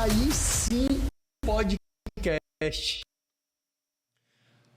Aí Sim Podcast.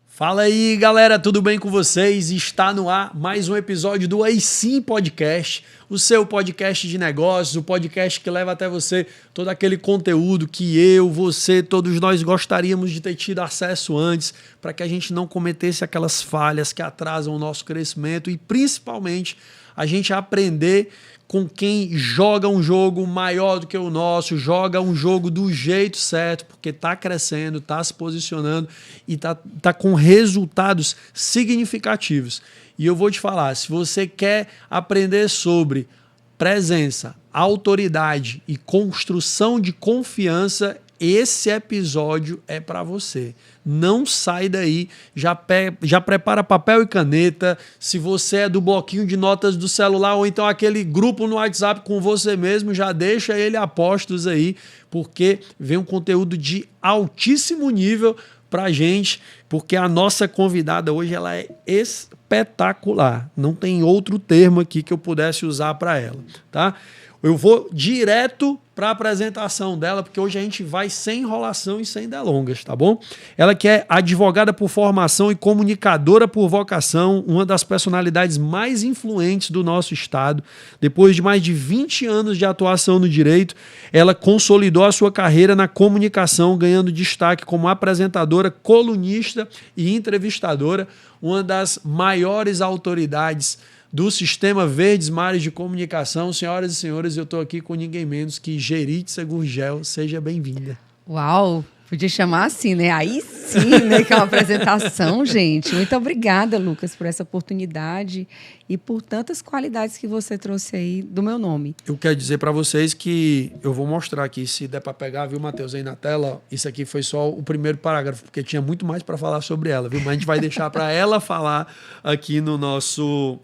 Fala aí, galera, tudo bem com vocês? Está no ar mais um episódio do Aí Sim Podcast, o seu podcast de negócios, o podcast que leva até você todo aquele conteúdo que eu, você, todos nós gostaríamos de ter tido acesso antes, para que a gente não cometesse aquelas falhas que atrasam o nosso crescimento e principalmente a gente aprender com quem joga um jogo maior do que o nosso, joga um jogo do jeito certo, porque está crescendo, está se posicionando e tá com resultados significativos. E eu vou te falar, se você quer aprender sobre presença, autoridade e construção de confiança, esse episódio é para você. Não sai daí, já prepara papel e caneta. Se você é do bloquinho de notas do celular ou então aquele grupo no WhatsApp com você mesmo, já deixa ele a postos aí, porque vem um conteúdo de altíssimo nível pra gente, porque a nossa convidada hoje ela é espetacular. Não tem outro termo aqui que eu pudesse usar para ela, tá? Eu vou direto para a apresentação dela, porque hoje a gente vai sem enrolação e sem delongas, tá bom? Ela que é advogada por formação e comunicadora por vocação, uma das personalidades mais influentes do nosso estado. Depois de mais de 20 anos de atuação no direito, ela consolidou a sua carreira na comunicação, ganhando destaque como apresentadora, colunista e entrevistadora, uma das maiores autoridades do Sistema Verdes Mares de Comunicação. Senhoras e senhores, eu estou aqui com ninguém menos que Geritza Gurgel. Seja bem-vinda. Uau, podia chamar assim, né? Aí sim, né? Que é uma apresentação, gente. Muito obrigada, Lucas, por essa oportunidade e por tantas qualidades que você trouxe aí do meu nome. Eu quero dizer para vocês que eu vou mostrar aqui, se der para pegar, viu, Matheus, aí na tela, isso aqui foi só o primeiro parágrafo, porque tinha muito mais para falar sobre ela, viu? Mas a gente vai deixar para ela falar aqui no nosso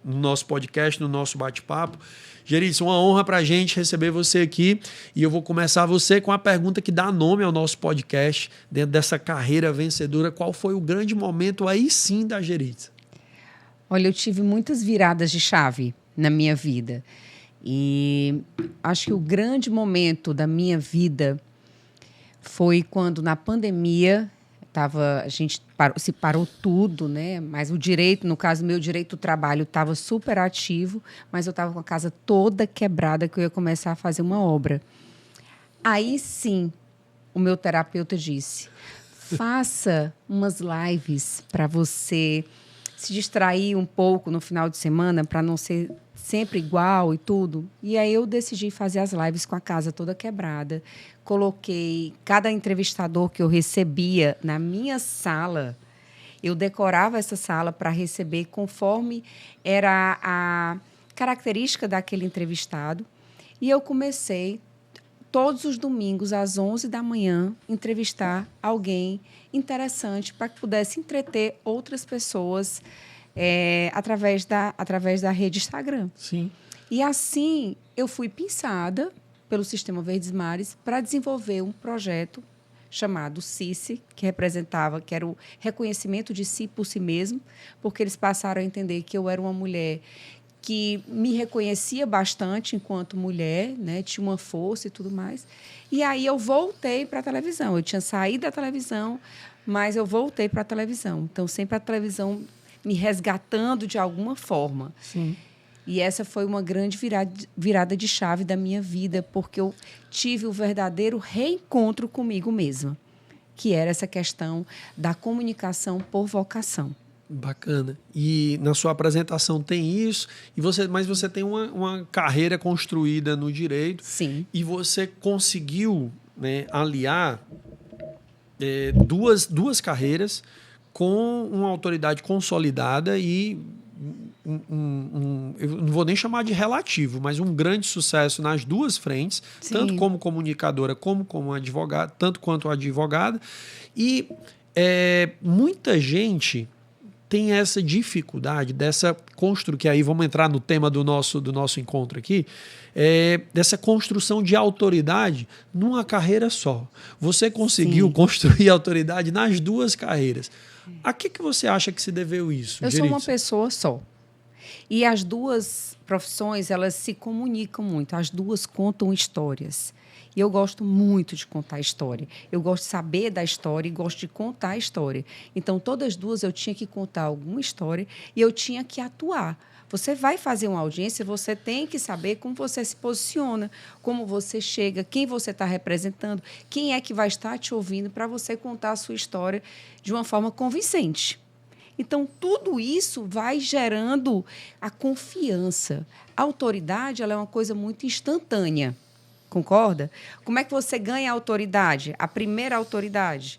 podcast, no nosso bate-papo. Geritza, uma honra para a gente receber você aqui e eu vou começar você com a pergunta que dá nome ao nosso podcast, dentro dessa carreira vencedora. Qual foi o grande momento aí sim da Geritza? Olha, eu tive muitas viradas de chave na minha vida e acho que o grande momento da minha vida foi quando na pandemia a gente parou tudo, né? Mas o direito, no caso, meu direito do trabalho estava super ativo, mas eu estava com a casa toda quebrada que eu ia começar a fazer uma obra. Aí sim, o meu terapeuta disse, faça umas lives para você se distrair um pouco no final de semana, para não ser sempre igual e tudo. E aí eu decidi fazer as lives com a casa toda quebrada. Coloquei cada entrevistador que eu recebia na minha sala. Eu decorava essa sala para receber conforme era a característica daquele entrevistado. E eu comecei, todos os domingos, às 11 da manhã, entrevistar alguém interessante para que pudesse entreter outras pessoas através da rede Instagram. Sim. E assim eu fui pensada pelo Sistema Verdes Mares para desenvolver um projeto chamado CICE, que era o reconhecimento de si por si mesmo, porque eles passaram a entender que eu era uma mulher que me reconhecia bastante enquanto mulher, né? Tinha uma força e tudo mais. E aí eu voltei para a televisão. Eu tinha saído da televisão, mas eu voltei para a televisão. Então, sempre a televisão me resgatando de alguma forma. Sim. E essa foi uma grande virada de chave da minha vida, porque eu tive o verdadeiro reencontro comigo mesma, que era essa questão da comunicação por vocação. Bacana. E na sua apresentação tem isso, mas você tem uma carreira construída no direito. Sim. E você conseguiu, né, aliar duas carreiras com uma autoridade consolidada e eu não vou nem chamar de relativo, mas um grande sucesso nas duas frentes, sim, tanto como comunicadora como advogada, tanto quanto advogada. E muita gente tem essa dificuldade dessa construção, que aí vamos entrar no tema do nosso encontro aqui, dessa construção de autoridade numa carreira só. Você conseguiu, sim, construir autoridade nas duas carreiras. A que você acha que se deveu isso, Eu Geritza? sou uma pessoa só. E as duas profissões, elas se comunicam muito. As duas contam histórias. E eu gosto muito de contar a história. Eu gosto de saber da história e gosto de contar a história. Então, todas as duas eu tinha que contar alguma história e eu tinha que atuar. Você vai fazer uma audiência, você tem que saber como você se posiciona, como você chega, quem você está representando, quem é que vai estar te ouvindo para você contar a sua história de uma forma convincente. Então, tudo isso vai gerando a confiança. A autoridade ela é uma coisa muito instantânea, concorda? Como é que você ganha a autoridade? A primeira autoridade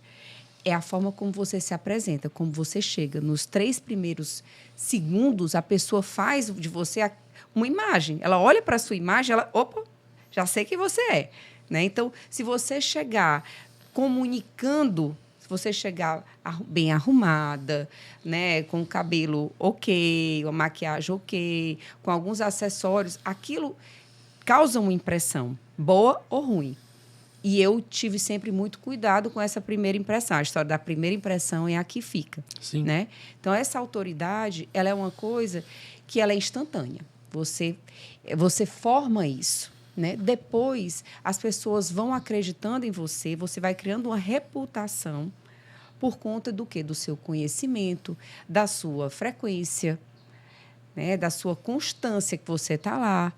é a forma como você se apresenta, como você chega. Nos 3 primeiros segundos, a pessoa faz de você uma imagem. Ela olha para a sua imagem, ela, opa, já sei quem você é. Né? Então, se você chegar comunicando, se você chegar bem arrumada, né, com o cabelo ok, a maquiagem ok, com alguns acessórios, aquilo causa uma impressão, boa ou ruim. E eu tive sempre muito cuidado com essa primeira impressão. A história da primeira impressão é a que fica. Sim. Né? Então, essa autoridade ela é uma coisa que ela é instantânea. Você forma isso. Né? Depois, as pessoas vão acreditando em você, você vai criando uma reputação por conta do quê? Do seu conhecimento, da sua frequência, né? Da sua constância que você está lá.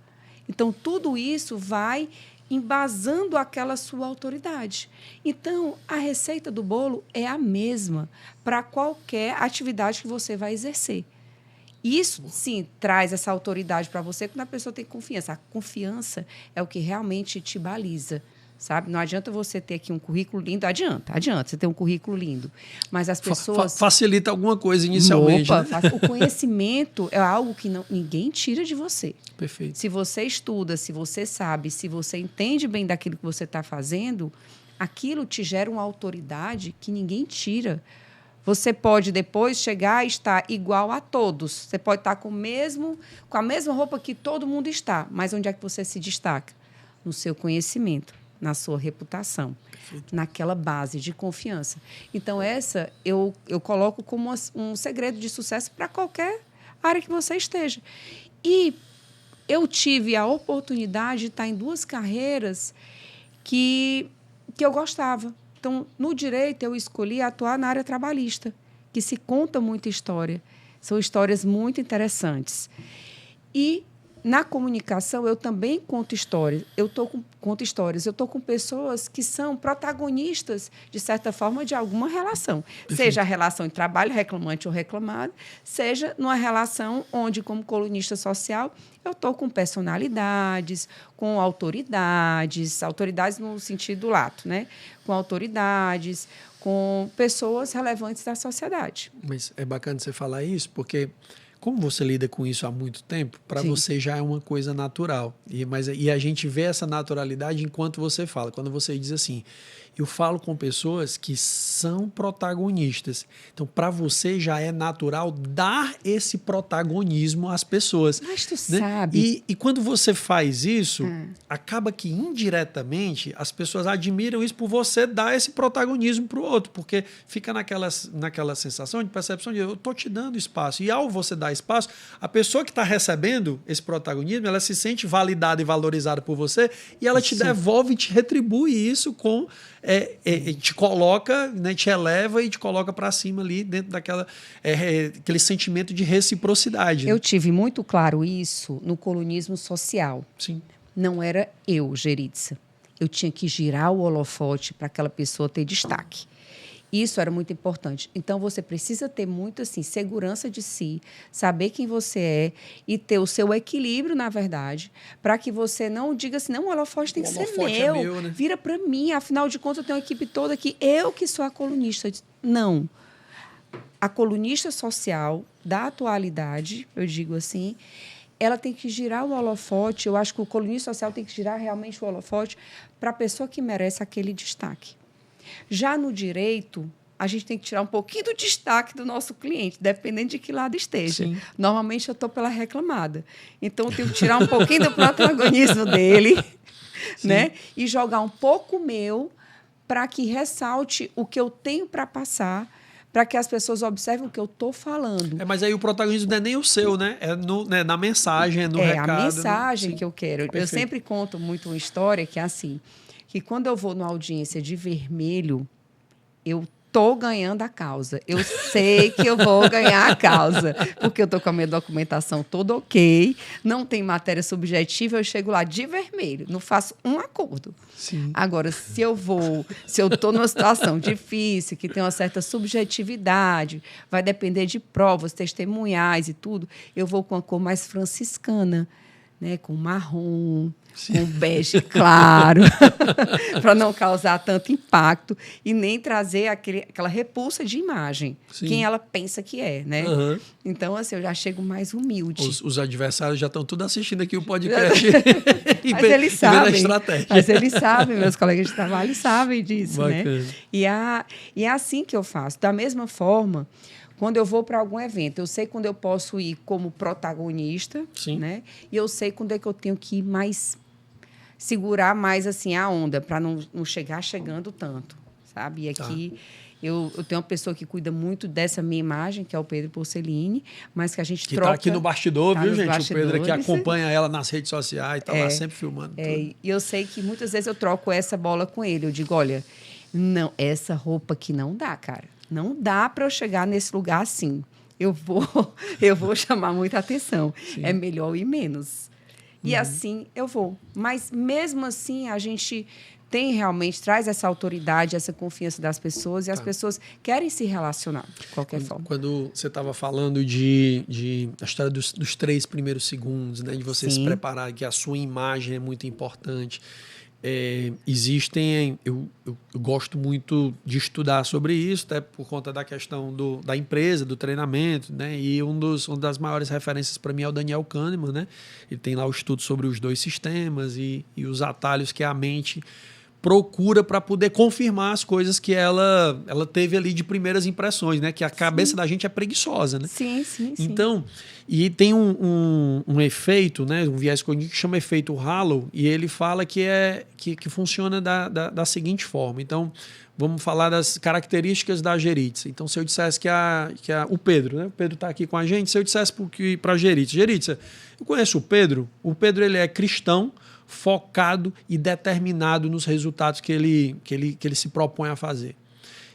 Então, tudo isso vai embasando aquela sua autoridade. Então, a receita do bolo é a mesma para qualquer atividade que você vai exercer. Isso, sim, traz essa autoridade para você quando a pessoa tem confiança. A confiança é o que realmente te baliza, sabe? Não adianta você ter aqui um currículo lindo. Adianta você ter um currículo lindo. Mas as pessoas... Facilita alguma coisa inicialmente. Opa, né? O conhecimento é algo que ninguém tira de você. Perfeito. Se você estuda, se você sabe, se você entende bem daquilo que você está fazendo, aquilo te gera uma autoridade que ninguém tira. Você pode depois chegar e estar igual a todos. Você pode estar com a mesma roupa que todo mundo está. Mas onde é que você se destaca? No seu conhecimento, na sua reputação, perfeito, naquela base de confiança. Então, essa eu coloco como um segredo de sucesso para qualquer área que você esteja. E eu tive a oportunidade de estar em 2 carreiras que eu gostava. Então, no direito, eu escolhi atuar na área trabalhista, que se conta muita história. São histórias muito interessantes. E, na comunicação, eu também conto histórias. Conto histórias. Eu estou com pessoas que são protagonistas, de certa forma, de alguma relação. Perfeito. Seja a relação de trabalho, reclamante ou reclamado, seja numa relação onde, como colunista social, eu estou com personalidades, com autoridades no sentido lato, né? Com autoridades, com pessoas relevantes da sociedade. Mas é bacana você falar isso, porque como você lida com isso há muito tempo, para você já é uma coisa natural. E a gente vê essa naturalidade enquanto você fala. Quando você diz assim, eu falo com pessoas que são protagonistas. Então, para você já é natural dar esse protagonismo às pessoas. Mas tu né? sabe... E quando você faz isso, acaba que indiretamente as pessoas admiram isso por você dar esse protagonismo para o outro, porque fica naquela sensação de percepção de eu estou te dando espaço. E ao você dar espaço, a pessoa que está recebendo esse protagonismo, ela se sente validada e valorizada por você e ela te devolve e te retribui isso com... te coloca, né, te eleva e te coloca para cima ali dentro aquele sentimento de reciprocidade. Né? Eu tive muito claro isso no colunismo social. Sim. Não era eu, Geritza. Eu tinha que girar o holofote para aquela pessoa ter destaque. Isso era muito importante. Então, você precisa ter muito assim, segurança de si, saber quem você é e ter o seu equilíbrio, na verdade, para que você não diga assim, não, o holofote tem que ser meu, é meu, né? Vira para mim, afinal de contas, eu tenho uma equipe toda aqui, eu que sou a colunista. Não. A colunista social da atualidade, eu digo assim, ela tem que girar o holofote, eu acho que o colunista social tem que girar realmente o holofote para a pessoa que merece aquele destaque. Já no direito, a gente tem que tirar um pouquinho do destaque do nosso cliente, dependendo de que lado esteja. Sim. Normalmente, eu estou pela reclamada. Então, eu tenho que tirar um pouquinho do protagonismo dele, né? E jogar um pouco meu para que ressalte o que eu tenho para passar, para que as pessoas observem o que eu estou falando. Mas aí o protagonismo não é nem o seu, né? É na mensagem, é no recado. É a mensagem, né, que eu quero. Perfeito. Eu sempre conto muito uma história que é assim, que quando eu vou numa audiência de vermelho, eu tô ganhando a causa. Eu sei que eu vou ganhar a causa, porque eu tô com a minha documentação toda ok, não tem matéria subjetiva, eu chego lá de vermelho, não faço um acordo. Sim. Agora, se eu tô numa situação difícil, que tem uma certa subjetividade, vai depender de provas, testemunhais e tudo, eu vou com a cor mais franciscana, né, com marrom, sim, com bege claro, para não causar tanto impacto e nem trazer aquela repulsa de imagem, sim, quem ela pensa que é, né? Uhum. Então, assim, eu já chego mais humilde. Os adversários já estão tudo assistindo aqui o podcast. Mas eles sabem. Mas eles sabem, meus colegas de trabalho sabem disso, bacana, né? E é assim que eu faço. Da mesma forma, quando eu vou para algum evento, eu sei quando eu posso ir como protagonista, sim, né? E eu sei quando é que eu tenho que ir mais, segurar mais assim a onda, para não chegar chegando tanto, sabe? E aqui eu tenho uma pessoa que cuida muito dessa minha imagem, que é o Pedro Porcellini, mas que a gente troca... Que está aqui no bastidor, viu, gente? O Pedro que acompanha ela nas redes sociais, está lá sempre filmando. E eu sei que muitas vezes eu troco essa bola com ele. Eu digo, olha, não, essa roupa aqui não dá, cara. Não dá para eu chegar nesse lugar assim. Eu vou chamar muita atenção. Sim. É melhor ir menos. E assim eu vou. Mas, mesmo assim, a gente traz essa autoridade, essa confiança das pessoas, e as pessoas querem se relacionar de qualquer forma. Quando você estava falando de a história dos 3 primeiros segundos, né, de você, sim, se preparar, que a sua imagem é muito importante. Existem... Eu gosto muito de estudar sobre isso, até por conta da questão da empresa, do treinamento, né? E uma das maiores referências para mim é o Daniel Kahneman, né? Ele tem lá o estudo sobre os 2 sistemas e os atalhos que a mente procura para poder confirmar as coisas que ela teve ali de primeiras impressões, né? Que a cabeça, sim, da gente é preguiçosa, né? Sim, sim, sim. Então, e tem um efeito, né? Um viés cognitivo que chama efeito halo, e ele fala que funciona da seguinte forma. Então, vamos falar das características da Geritza. Então, se eu dissesse que o Pedro, né? O Pedro está aqui com a gente, se eu dissesse para a Geritza, eu conheço o Pedro ele é cristão, focado e determinado nos resultados que ele se propõe a fazer.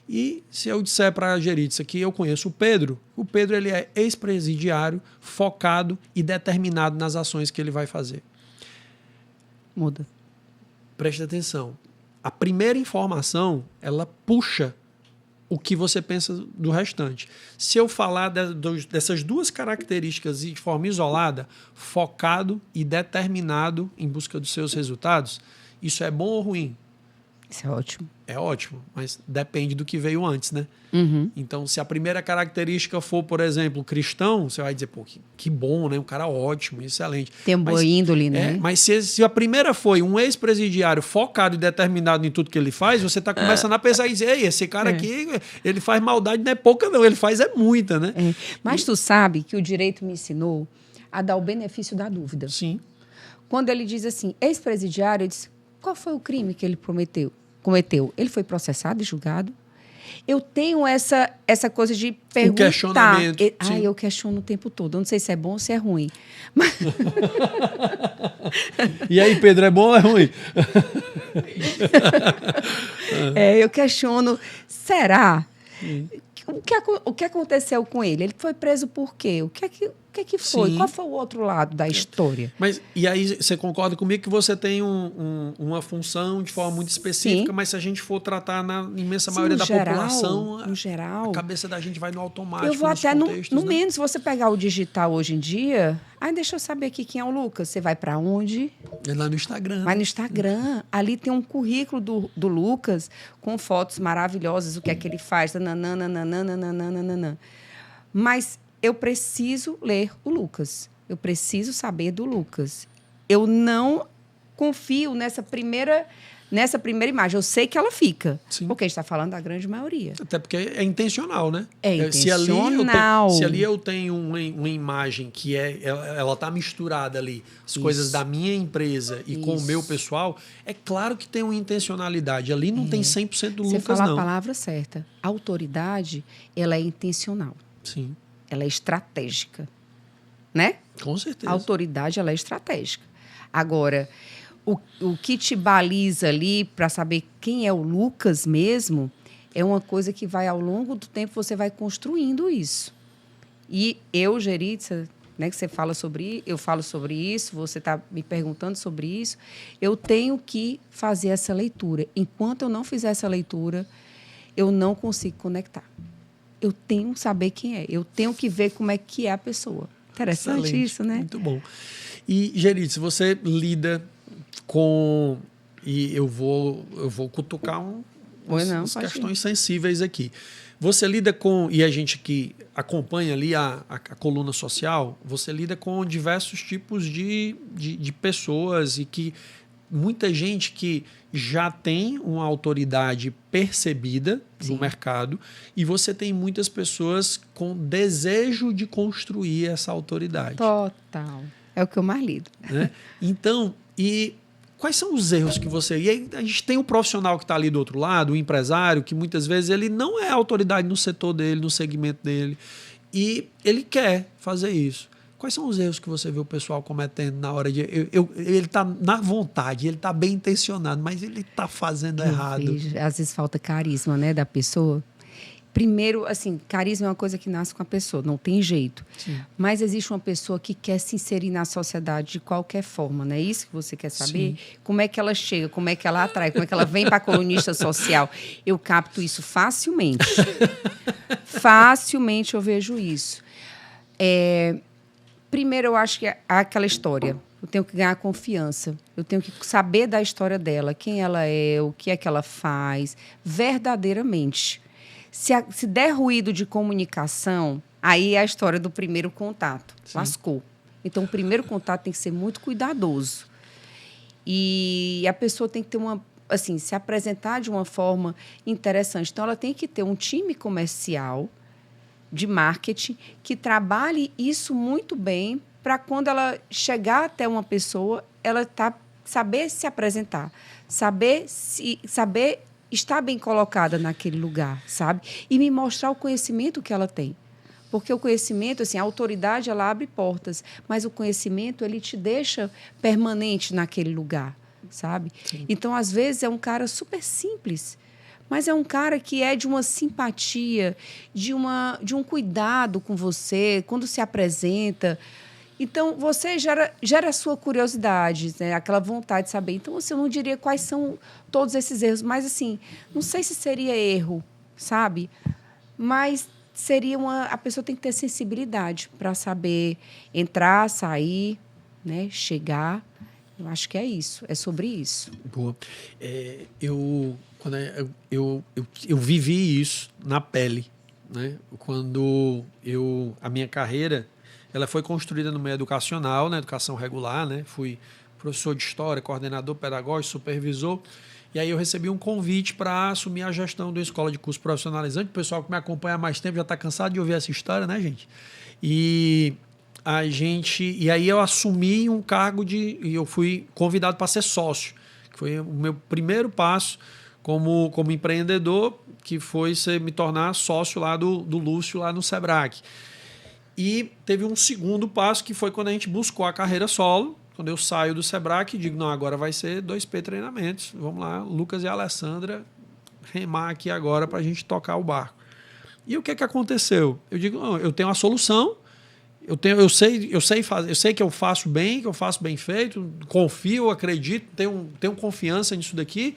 E se eu disser para a Geritza que eu conheço o Pedro ele é ex-presidiário, focado e determinado nas ações que ele vai fazer. Muda. Preste atenção. A primeira informação, ela puxa o que você pensa do restante. Se eu falar dessas 2 características de forma isolada, focado e determinado em busca dos seus resultados, isso é bom ou ruim? Isso é ótimo. É ótimo, mas depende do que veio antes, né? Uhum. Então, se a primeira característica for, por exemplo, cristão, você vai dizer, pô, que bom, né? Um cara ótimo, excelente. Tem uma boa índole, né? Mas se a primeira foi um ex-presidiário focado e determinado em tudo que ele faz, você está começando a pensar e dizer, ei, esse cara aqui, ele faz maldade, não é pouca não, ele faz muita, né? Mas tu sabe que o direito me ensinou a dar o benefício da dúvida. Sim. Quando ele diz assim, ex-presidiário, eu disse, qual foi o crime que ele cometeu? Ele foi processado e julgado? Eu tenho essa coisa de perguntar. O questionamento. Eu questiono o tempo todo. Eu não sei se é bom ou se é ruim. Mas... E aí, Pedro, é bom ou é ruim? Eu questiono. Será? O que aconteceu com ele? Ele foi preso por quê? O que é que foi? Sim. Qual foi o outro lado da história? Mas, e aí você concorda comigo que você tem uma função de forma muito específica, sim, mas se a gente for tratar na imensa maioria da população, no geral, a cabeça da gente vai no automático. Eu vou até no menos, se você pegar o digital hoje em dia, deixa eu saber aqui quem é o Lucas. Você vai para onde? É lá no Instagram. Vai no Instagram. Ali tem um currículo do Lucas com fotos maravilhosas, o que é que ele faz, nananana. Mas eu preciso ler o Lucas. Eu preciso saber do Lucas. Eu não confio nessa primeira imagem. Eu sei que ela fica. Sim. Porque a gente está falando da grande maioria. Até porque é intencional, né? É intencional. Se ali eu tenho uma imagem que ela está misturada ali, as isso, coisas da minha empresa e isso, com o meu pessoal, é claro que tem uma intencionalidade. Ali não tem 100% do Lucas, não. Você fala a palavra certa. A autoridade, ela é intencional. Sim. Ela é estratégica, né? Com certeza. A autoridade, ela é estratégica. Agora, o que te baliza ali para saber quem é o Lucas mesmo é uma coisa que vai, ao longo do tempo, você vai construindo isso. E eu, Geritza, né, que você fala sobre, eu falo sobre isso, você está me perguntando sobre isso, eu tenho que fazer essa leitura. Enquanto eu não fizer essa leitura, eu não consigo conectar. Eu tenho que saber quem é, eu tenho que ver como é que é a pessoa. Interessante. Excelente. Isso, né? Muito bom. E, Geritza, você lida com... E eu vou cutucar umas questões sensíveis aqui. Você lida com, e a gente que acompanha ali a coluna social, você lida com diversos tipos de pessoas e que muita gente que já tem uma autoridade percebida no mercado e você tem muitas pessoas com desejo de construir essa autoridade. Total. É o que eu mais lido. Né? Então, quais são os erros que você... E aí a gente tem um profissional que está ali do outro lado, o empresário, que muitas vezes ele não é autoridade no setor dele, no segmento dele, e ele quer fazer isso. Quais são os erros que você vê o pessoal cometendo na hora de... ele está na vontade, ele está bem intencionado, mas ele está fazendo errado. Vejo. Às vezes falta carisma, né, da pessoa. Primeiro, assim, carisma é uma coisa que nasce com a pessoa, não tem jeito. Sim. Mas existe uma pessoa que quer se inserir na sociedade de qualquer forma, não é isso que você quer saber? Sim. Como é que ela chega, como é que ela atrai, como é que ela vem para a colunista social? Eu capto isso facilmente. Facilmente eu vejo isso. Primeiro, eu acho que é aquela história. Eu tenho que ganhar confiança. Eu tenho que saber da história dela, quem ela é, o que é que ela faz, verdadeiramente. Se der ruído de comunicação, aí é a história do primeiro contato. Sim. Lascou. Então, o primeiro contato tem que ser muito cuidadoso. E a pessoa tem que ter se apresentar de uma forma interessante. Então, ela tem que ter um time comercial de marketing que trabalhe isso muito bem para quando ela chegar até uma pessoa, ela saber se apresentar, saber estar bem colocada naquele lugar, sabe? E me mostrar o conhecimento que ela tem. Porque o conhecimento, assim, a autoridade, ela abre portas, mas o conhecimento, ele te deixa permanente naquele lugar, sabe? Sim. Então, às vezes, é um cara super simples, mas é um cara que é de uma simpatia, de um cuidado com você, quando se apresenta. Então, você gera a sua curiosidade, né? Aquela vontade de saber. Então, você não diria quais são todos esses erros, mas, assim, não sei se seria erro, sabe? Mas seria a pessoa tem que ter sensibilidade para saber entrar, sair, né? Chegar. Eu acho que é isso, é sobre isso. Boa. Eu vivi isso na pele, né? Quando a minha carreira... Ela foi construída no meio educacional, na educação regular, né? Fui professor de história, coordenador pedagógico, supervisor. E aí eu recebi um convite para assumir a gestão de uma escola de curso profissionalizante. O pessoal que me acompanha há mais tempo já está cansado de ouvir essa história, né, gente? E aí eu assumi um cargo e eu fui convidado para ser sócio, que foi o meu primeiro passo como empreendedor, que foi me tornar sócio lá do Lúcio, lá no Sebrae. E teve um segundo passo, que foi quando a gente buscou a carreira solo. Quando eu saio do Sebrae e digo, não, agora vai ser 2P treinamentos. Vamos lá, Lucas e a Alessandra, remar aqui agora para a gente tocar o barco. E o que aconteceu? Eu digo, não, eu tenho a solução, eu sei que eu faço bem, que eu faço bem feito, confio, acredito, tenho confiança nisso daqui.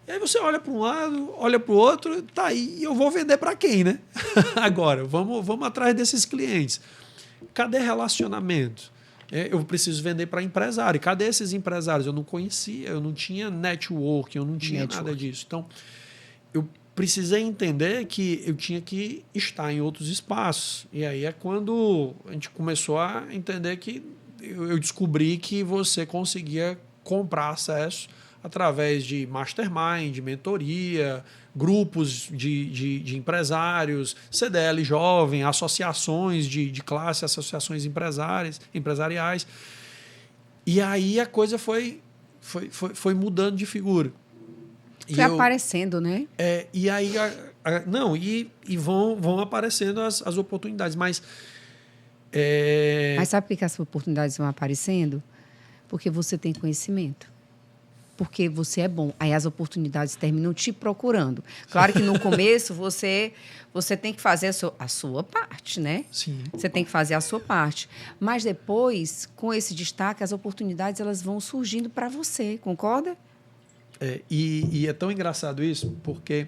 E aí você olha para um lado, olha para o outro, tá aí, e eu vou vender para quem, né? Agora, vamos atrás desses clientes. Cadê relacionamento? Eu preciso vender para empresário. Cadê esses empresários? Eu não conhecia, eu não tinha network, eu não tinha nada disso. Então, eu precisei entender que eu tinha que estar em outros espaços. E aí é quando a gente começou a entender que eu descobri que você conseguia comprar acesso através de mastermind, de mentoria, grupos de empresários, CDL jovem, associações de classe, associações empresariais. E aí a coisa foi mudando de figura. Foi aparecendo, né? E aí vão aparecendo as oportunidades. Mas sabe por que as oportunidades vão aparecendo? Porque você tem conhecimento. porque você é bom. Aí as oportunidades terminam te procurando. Claro que no começo você tem que fazer a sua parte, né? Sim. Você tem que fazer a sua parte. Mas depois, com esse destaque, as oportunidades elas vão surgindo para você, concorda? E é tão engraçado isso, porque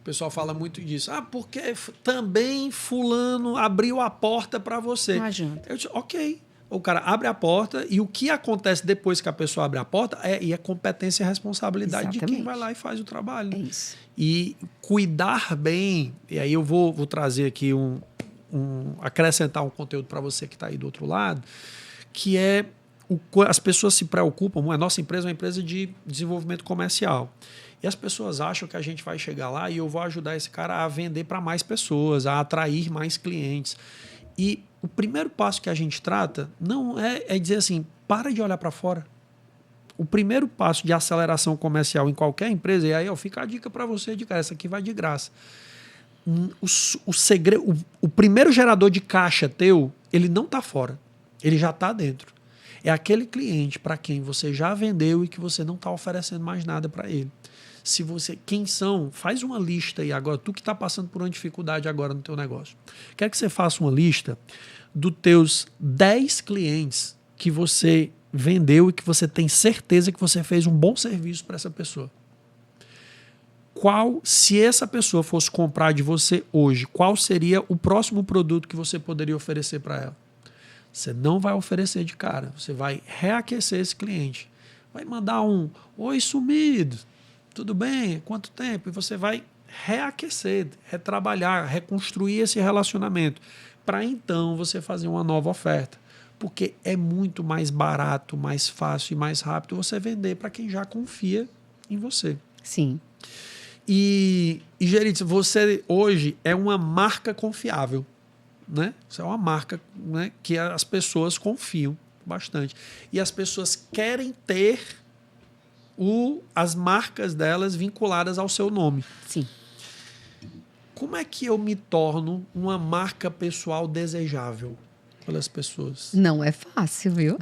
o pessoal fala muito disso. Porque também fulano abriu a porta para você. Não adianta. Eu disse, ok. O cara abre a porta e o que acontece depois que a pessoa abre a porta é competência e responsabilidade de quem vai lá e faz o trabalho. Né? É isso. E cuidar bem, e aí eu vou trazer aqui acrescentar um conteúdo para você que está aí do outro lado, que é as pessoas se preocupam, a nossa empresa é uma empresa de desenvolvimento comercial. E as pessoas acham que a gente vai chegar lá e eu vou ajudar esse cara a vender para mais pessoas, a atrair mais clientes. E o primeiro passo que a gente trata não é dizer assim, para de olhar para fora. O primeiro passo de aceleração comercial em qualquer empresa, e aí fica a dica para você de cara, essa aqui vai de graça. O primeiro gerador de caixa teu, ele não está fora, ele já está dentro. É aquele cliente para quem você já vendeu e que você não está oferecendo mais nada para ele. Quem são? Faz uma lista aí agora. Tu que está passando por uma dificuldade agora no teu negócio. Quero que você faça uma lista dos teus 10 clientes que você vendeu e que você tem certeza que você fez um bom serviço para essa pessoa. Se essa pessoa fosse comprar de você hoje, qual seria o próximo produto que você poderia oferecer para ela? Você não vai oferecer de cara. Você vai reaquecer esse cliente. Vai mandar oi, sumido. Tudo bem? Quanto tempo? E você vai reaquecer, retrabalhar, reconstruir esse relacionamento para então você fazer uma nova oferta. Porque é muito mais barato, mais fácil e mais rápido você vender para quem já confia em você. Sim. E Geritza, você hoje é uma marca confiável. Né? Você é uma marca, né, que as pessoas confiam bastante. E as pessoas querem ter as marcas delas vinculadas ao seu nome. Sim. Como é que eu me torno uma marca pessoal desejável pelas pessoas? Não é fácil, viu?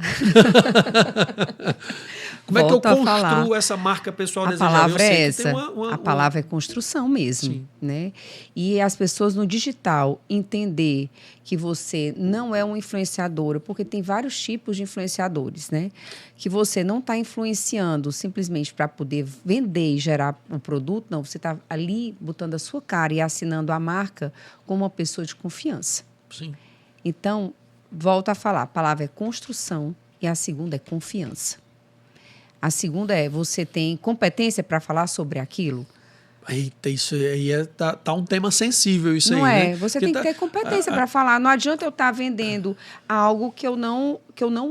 Como é que eu construo essa marca pessoal desejável? A palavra é essa. A palavra é construção mesmo. Sim. Né? E as pessoas no digital entender que você não é uma influenciadora, porque tem vários tipos de influenciadores, né? Que você não está influenciando simplesmente para poder vender e gerar o produto, não. Você está ali botando a sua cara e assinando a marca como uma pessoa de confiança. Sim. Então, volto a falar, a palavra é construção e a segunda é confiança. A segunda é, você tem competência para falar sobre aquilo? Eita, isso aí tá um tema sensível, isso não aí, é? né? Você tem que ter competência para falar. Não adianta eu estar vendendo algo que eu não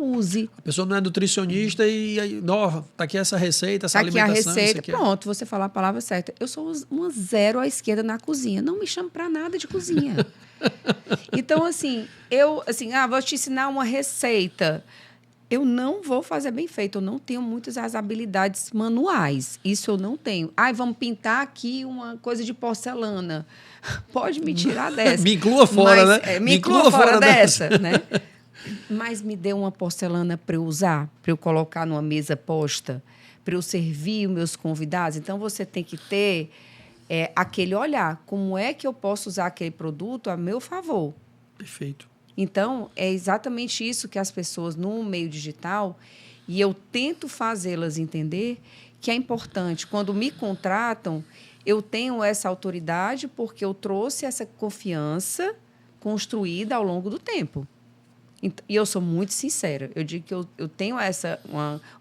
use. A pessoa não é nutricionista e aí, tá aqui essa receita, essa alimentação. Tá aqui a receita, pronto, você falar a palavra certa. Eu sou uma zero à esquerda na cozinha. Não me chame para nada de cozinha. Então, assim, vou te ensinar uma receita. Eu não vou fazer bem feito. Eu não tenho muitas as habilidades manuais. Isso eu não tenho. Vamos pintar aqui uma coisa de porcelana. Pode me tirar dessa. Me inclua fora, né? Me inclua fora dessa, né? Mas me dê uma porcelana para eu usar, para eu colocar numa mesa posta, para eu servir os meus convidados. Então, você tem que ter aquele olhar. Como é que eu posso usar aquele produto a meu favor? Perfeito. Então, é exatamente isso que as pessoas no meio digital, e eu tento fazê-las entender que é importante. Quando me contratam, eu tenho essa autoridade porque eu trouxe essa confiança construída ao longo do tempo. E eu sou muito sincera. Eu digo que eu tenho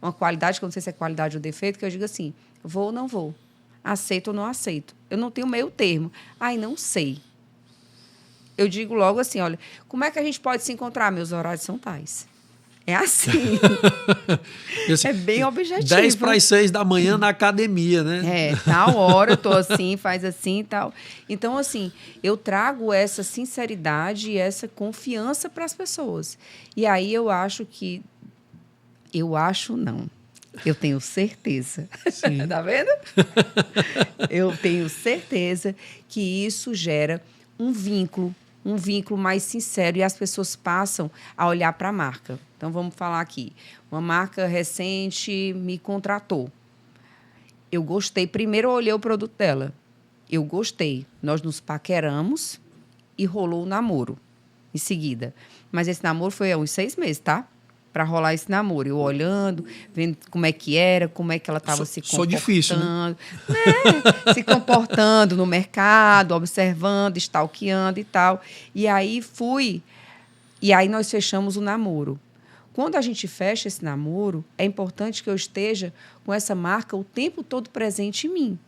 uma qualidade, que eu não sei se é qualidade ou defeito, que eu digo assim, vou ou não vou, aceito ou não aceito. Eu não tenho meio termo. Não sei. Eu digo logo assim, olha, como é que a gente pode se encontrar? Meus horários são tais. É assim. É bem objetivo. 10 para as 6 da manhã na academia, né? Tal hora eu estou assim, faz assim e tal. Então, assim, eu trago essa sinceridade e essa confiança para as pessoas. E aí eu acho que... Eu tenho certeza. Sim. Tá vendo? Eu tenho certeza que isso gera um vínculo mais sincero e as pessoas passam a olhar para a marca. Então, vamos falar aqui. Uma marca recente me contratou. Eu gostei. Primeiro eu olhei o produto dela. Eu gostei. Nós nos paqueramos e rolou o namoro em seguida. Mas esse namoro foi há uns 6 meses, tá? Para rolar esse namoro. Eu olhando, vendo como é que era, como é que ela estava se comportando. Sou difícil, né? Se comportando no mercado, observando, stalkeando e tal. E aí nós fechamos o namoro. Quando a gente fecha esse namoro, é importante que eu esteja com essa marca o tempo todo presente em mim.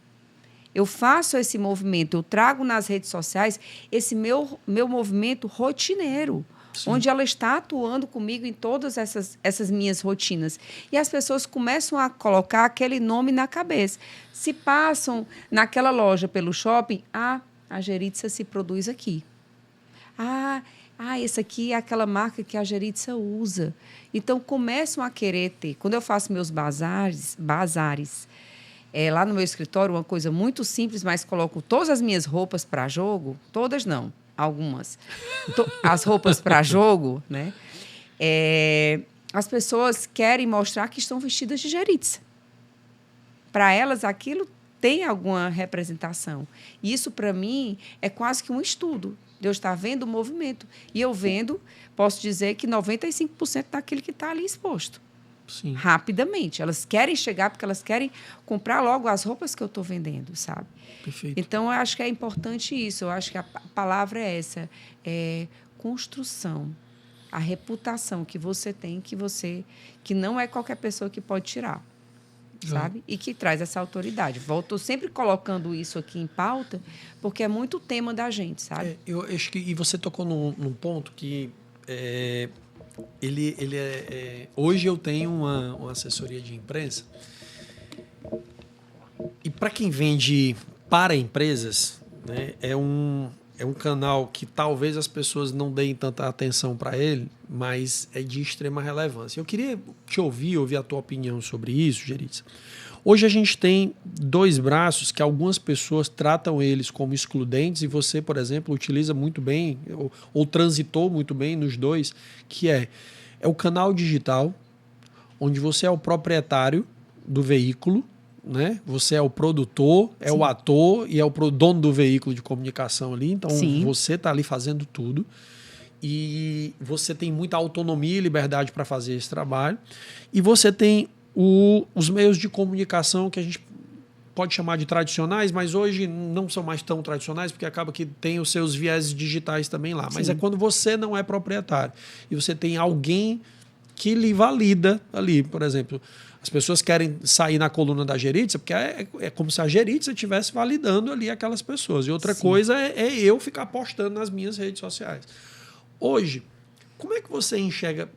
Eu faço esse movimento, eu trago nas redes sociais esse meu movimento rotineiro, sim, onde ela está atuando comigo em todas essas minhas rotinas. E as pessoas começam a colocar aquele nome na cabeça. Se passam naquela loja pelo shopping, a Geritza se produz aqui. Essa aqui é aquela marca que a Geritza usa. Então, começam a querer ter. Quando eu faço meus bazares, lá no meu escritório, uma coisa muito simples, mas coloco todas as minhas roupas para jogo, todas não, algumas. As roupas para jogo, né? As pessoas querem mostrar que estão vestidas de Geritza. Para elas, aquilo tem alguma representação. E isso, para mim, é quase que um estudo. Deus está vendo o movimento. E eu vendo, posso dizer que 95% daquilo que está ali exposto. Sim. Rapidamente. Elas querem chegar porque elas querem comprar logo as roupas que eu estou vendendo, sabe? Perfeito. Então, eu acho que é importante isso. Eu acho que a palavra é essa. É construção. A reputação que você tem, que não é qualquer pessoa que pode tirar. Sabe? E que traz essa autoridade. Estou sempre colocando isso aqui em pauta, porque é muito tema da gente, sabe? Eu acho que... E você tocou num ponto que... hoje eu tenho uma assessoria de imprensa e para quem vende para empresas, né, é um canal que talvez as pessoas não deem tanta atenção para ele, mas é de extrema relevância. Eu queria te ouvir a tua opinião sobre isso, Geritza. Hoje a gente tem 2 braços que algumas pessoas tratam eles como excludentes e você, por exemplo, utiliza muito bem ou transitou muito bem nos 2, que é o canal digital, onde você é o proprietário do veículo, né? Você é o produtor, sim, o ator e é o dono do veículo de comunicação ali. Então, sim, você está ali fazendo tudo e você tem muita autonomia e liberdade para fazer esse trabalho. E você tem os meios de comunicação que a gente pode chamar de tradicionais, mas hoje não são mais tão tradicionais, porque acaba que tem os seus vieses digitais também lá. Mas sim, é quando você não é proprietário e você tem alguém que lhe valida ali. Por exemplo, as pessoas querem sair na coluna da Geritza porque é como se a Geritza estivesse validando ali aquelas pessoas. E outra, sim, coisa é eu ficar postando nas minhas redes sociais. Hoje, como é que você enxerga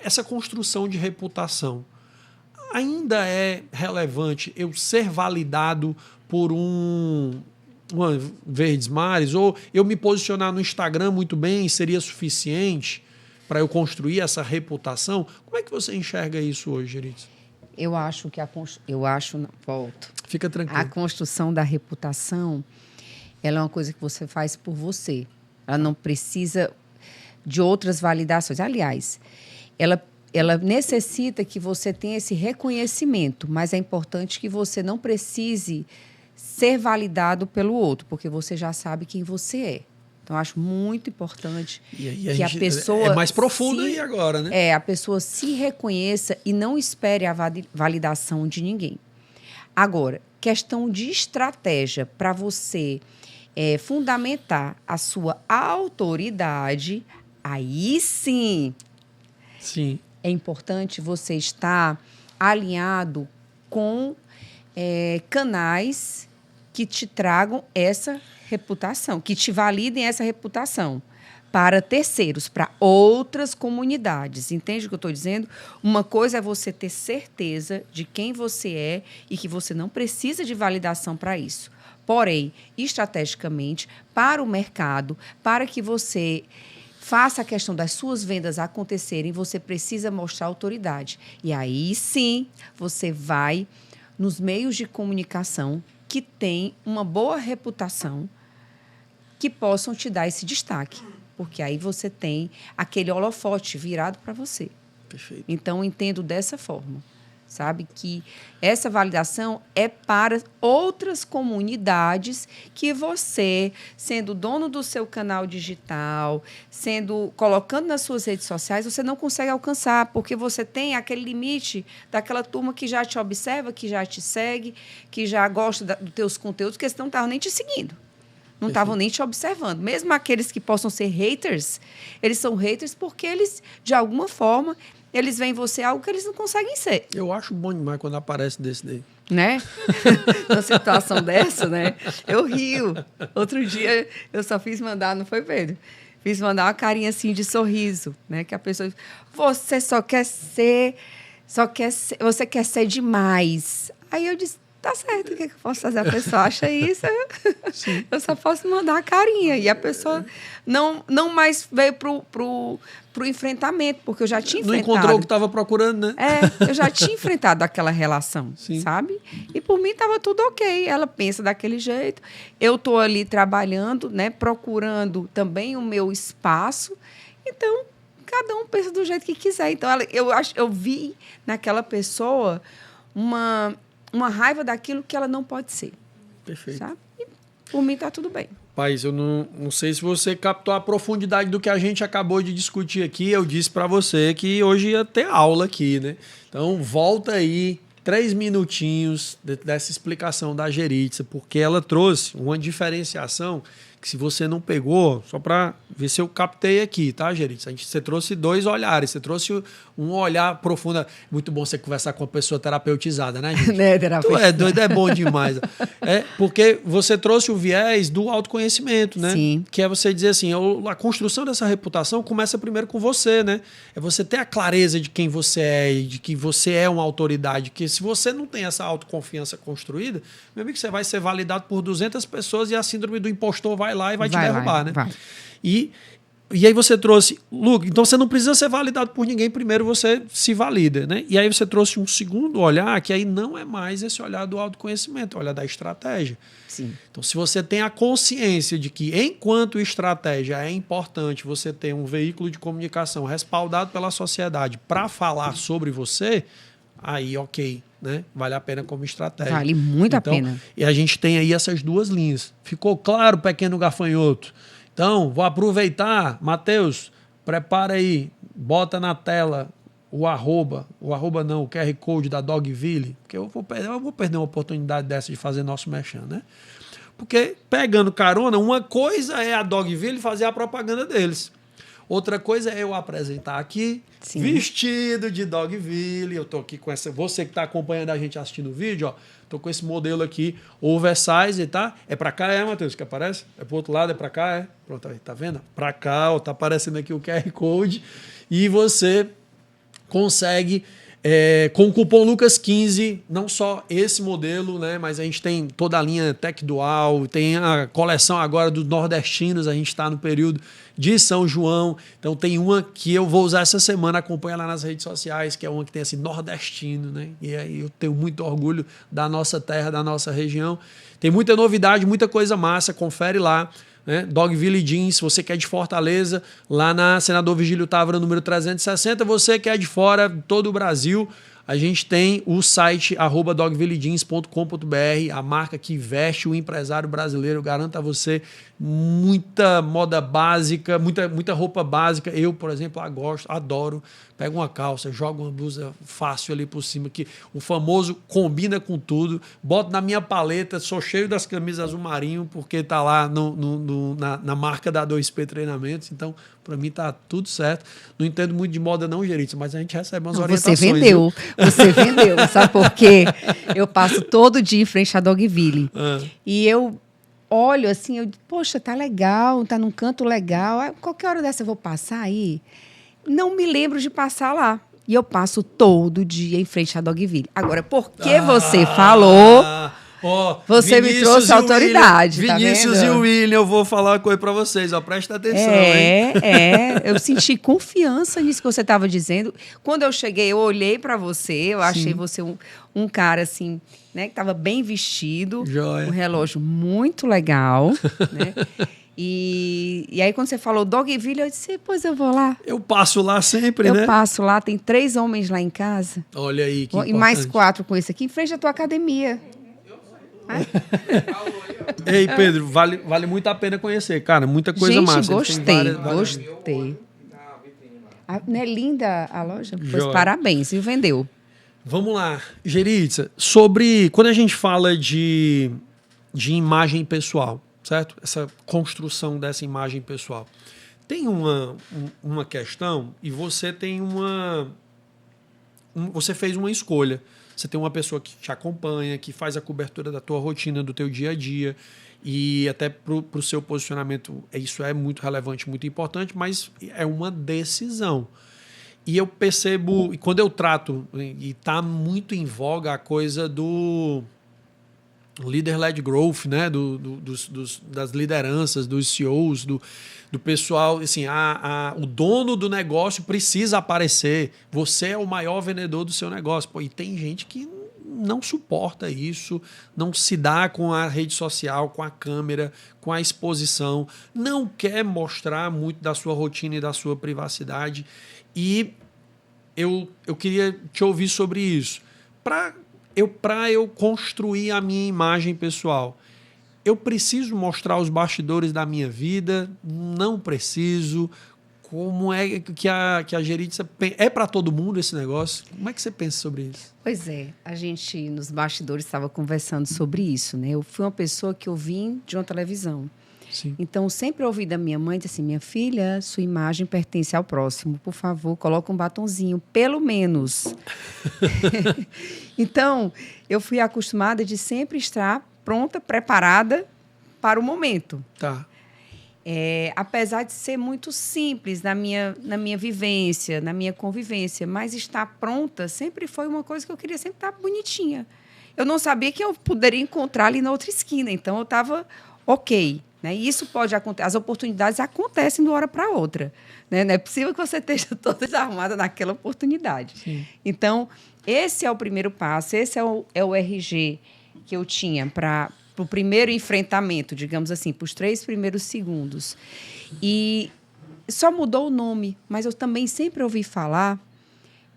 essa construção de reputação? Ainda é relevante eu ser validado por uma Verdes Mares, ou eu me posicionar no Instagram muito bem seria suficiente para eu construir essa reputação? Como é que você enxerga isso hoje, Geritza? Eu acho que volto. Fica tranquilo. A construção da reputação, ela é uma coisa que você faz por você. Ela não precisa de outras validações. Aliás, ela necessita que você tenha esse reconhecimento, mas é importante que você não precise ser validado pelo outro, porque você já sabe quem você é. Então, eu acho muito importante que a pessoa... É mais profundo aí agora, né? A pessoa se reconheça e não espere a validação de ninguém. Agora, questão de estratégia para você fundamentar a sua autoridade, aí sim... Sim. É importante você estar alinhado com canais que te tragam essa reputação, que te validem essa reputação para terceiros, para outras comunidades. Entende o que eu estou dizendo? Uma coisa é você ter certeza de quem você é e que você não precisa de validação para isso. Porém, estrategicamente, para o mercado, para que você faça a questão das suas vendas acontecerem, você precisa mostrar autoridade. E aí, sim, você vai nos meios de comunicação que têm uma boa reputação, que possam te dar esse destaque. Porque aí você tem aquele holofote virado para você. Perfeito. Então, entendo dessa forma. sabe? Que essa validação é para outras comunidades que você, sendo dono do seu canal digital, colocando nas suas redes sociais, você não consegue alcançar, porque você tem aquele limite daquela turma que já te observa, que já te segue, que já gosta dos teus conteúdos, que eles não estavam nem te seguindo. Não estavam nem te observando. Mesmo aqueles que possam ser haters, eles são haters porque eles, de alguma forma, eles veem em você algo que eles não conseguem ser. Eu acho bom demais quando aparece desse daí. Né? Numa situação dessa, né? Eu rio. Outro dia, eu só fiz mandar, não foi, Pedro? Fiz mandar uma carinha assim de sorriso, né? Que a pessoa... Você você quer ser demais. Aí eu disse... Tá certo, o que eu posso fazer? A pessoa acha isso, eu só posso mandar a carinha. E a pessoa não mais veio pro enfrentamento, porque eu já tinha enfrentado. Não encontrou o que estava procurando, né? Eu já tinha enfrentado aquela relação, sabe? E por mim estava tudo ok. Ela pensa daquele jeito. Eu estou ali trabalhando, né? Procurando também o meu espaço. Então, cada um pensa do jeito que quiser. Então, eu vi naquela pessoa uma raiva daquilo que ela não pode ser. Perfeito. Sabe? E por mim está tudo bem. Paz, eu não sei se você captou a profundidade do que a gente acabou de discutir aqui. Eu disse para você que hoje ia ter aula aqui, né? Então, volta aí 3 minutinhos dessa explicação da Geritza, porque ela trouxe uma diferenciação que, se você não pegou, só para ver se eu captei aqui, tá, Geritza? Você trouxe 2 olhares, você trouxe um olhar profundo. Muito bom você conversar com uma pessoa terapeutizada, né, gente? Né, tu é doido, é bom demais. Porque você trouxe o viés do autoconhecimento, né? Sim. Que é você dizer assim, a construção dessa reputação começa primeiro com você, né? É você ter a clareza de quem você é e de que você é uma autoridade. Que se você não tem essa autoconfiança construída, meu amigo, você vai ser validado por 200 pessoas e a síndrome do impostor vai lá e vai te derrubar, né? Vai. E aí você trouxe... Luca, então você não precisa ser validado por ninguém, primeiro você se valida, né? E aí você trouxe um segundo olhar, que aí não é mais esse olhar do autoconhecimento, o olhar da estratégia. Sim. Então, se você tem a consciência de que, enquanto estratégia, é importante você ter um veículo de comunicação respaldado pela sociedade para falar sobre você, aí ok, né? Vale a pena como estratégia. Vale muito a pena. E a gente tem aí essas 2 linhas. Ficou claro, pequeno gafanhoto? Então, vou aproveitar. Matheus, prepara aí, bota na tela o QR Code da Dogville, porque eu vou perder uma oportunidade dessa de fazer nosso merchan, né? Porque, pegando carona, uma coisa é a Dogville fazer a propaganda deles. Outra coisa é eu apresentar aqui, Sim. vestido de Dogville. Eu tô aqui com essa... Você que está acompanhando a gente assistindo o vídeo, ó, tô com esse modelo aqui, oversize, tá? É para cá, Matheus, que aparece? É pro outro lado, é para cá, é? Pronto, aí, tá vendo? Para cá, ó, tá aparecendo aqui o QR Code. E você consegue... com o cupom Lucas15, não só esse modelo, né, mas a gente tem toda a linha Tech Dual, tem a coleção agora dos nordestinos, a gente está no período de São João, então tem uma que eu vou usar essa semana, acompanha lá nas redes sociais, que é uma que tem assim, nordestino, né, e aí eu tenho muito orgulho da nossa terra, da nossa região. Tem muita novidade, muita coisa massa, confere lá. Né? Dogville Jeans, se você quer de Fortaleza, lá na Senador Virgílio Távora, número 360. Você quer de fora, todo o Brasil, a gente tem o site @dogvillejeans.com.br, a marca que veste o empresário brasileiro. Eu garanto a você muita moda básica, muita roupa básica. Eu, por exemplo, adoro. Pego uma calça, jogo uma blusa fácil ali por cima, que o famoso combina com tudo. Boto na minha paleta, sou cheio das camisas azul marinho, porque tá lá na marca da 2P Treinamentos. Então, para mim tá tudo certo. Não entendo muito de moda não, Geritza, mas a gente recebe umas orientações. Você vendeu. Sabe por quê? Eu passo todo dia em frente à Dogville. E eu olho assim, poxa, tá legal, tá num canto legal. Qualquer hora dessa eu vou passar aí. Não me lembro de passar lá. E eu passo todo dia em frente à Dogville. Agora, porque você falou, você me trouxe autoridade, tá vendo? Vinícius e o William, eu vou falar uma coisa pra vocês, ó, presta atenção, hein? Eu senti confiança nisso que você estava dizendo. Quando eu cheguei, eu olhei pra você, eu achei você um cara, assim, né, que estava bem vestido. Joia. Um relógio muito legal, né? E aí, quando você falou Dogville, eu disse, pois eu vou lá. Eu passo lá sempre, né? Eu passo lá, tem 3 homens lá em casa. Olha aí, que E mais 4 com esse aqui, em frente à tua academia. Ei, Pedro, vale muito a pena conhecer, cara. Muita coisa massa. Gostei. Não é linda a loja? Pois parabéns, e vendeu. Vamos lá, Geritza, sobre quando a gente fala de imagem pessoal, certo? Essa construção dessa imagem pessoal. Tem uma questão e você tem você fez uma escolha. Você tem uma pessoa que te acompanha, que faz a cobertura da tua rotina, do teu dia a dia, e até para o seu posicionamento isso é muito relevante, muito importante, mas é uma decisão. E eu percebo, e quando eu trato, e está muito em voga a coisa do leader-led growth, né? Das lideranças, dos CEOs, do pessoal, assim, o dono do negócio precisa aparecer, você é o maior vendedor do seu negócio. Pô, e tem gente que não suporta isso, não se dá com a rede social, com a câmera, com a exposição, não quer mostrar muito da sua rotina e da sua privacidade. E eu queria te ouvir sobre isso. Para eu construir a minha imagem pessoal, eu preciso mostrar os bastidores da minha vida? Não preciso? Como é que a Geritza... É para todo mundo esse negócio? Como é que você pensa sobre isso? Pois é, a gente nos bastidores estava conversando sobre isso, né? Eu fui uma pessoa que eu vim de uma televisão. Sim. Então, sempre ouvi da minha mãe, assim, minha filha, sua imagem pertence ao próximo. Por favor, coloca um batonzinho, pelo menos. Então, eu fui acostumada de sempre estar pronta, preparada para o momento. Tá. Apesar de ser muito simples na minha vivência, na minha convivência, mas estar pronta sempre foi uma coisa que eu queria sempre estar bonitinha. Eu não sabia que eu poderia encontrar ali na outra esquina, então eu estava ok. Né? E isso pode acontecer, as oportunidades acontecem de uma hora para outra. Né? Não é possível que você esteja toda desarrumada naquela oportunidade. Sim. Então, esse é o primeiro passo, esse é o RG que eu tinha para o primeiro enfrentamento, digamos assim, para os 3 primeiros segundos. E só mudou o nome, mas eu também sempre ouvi falar,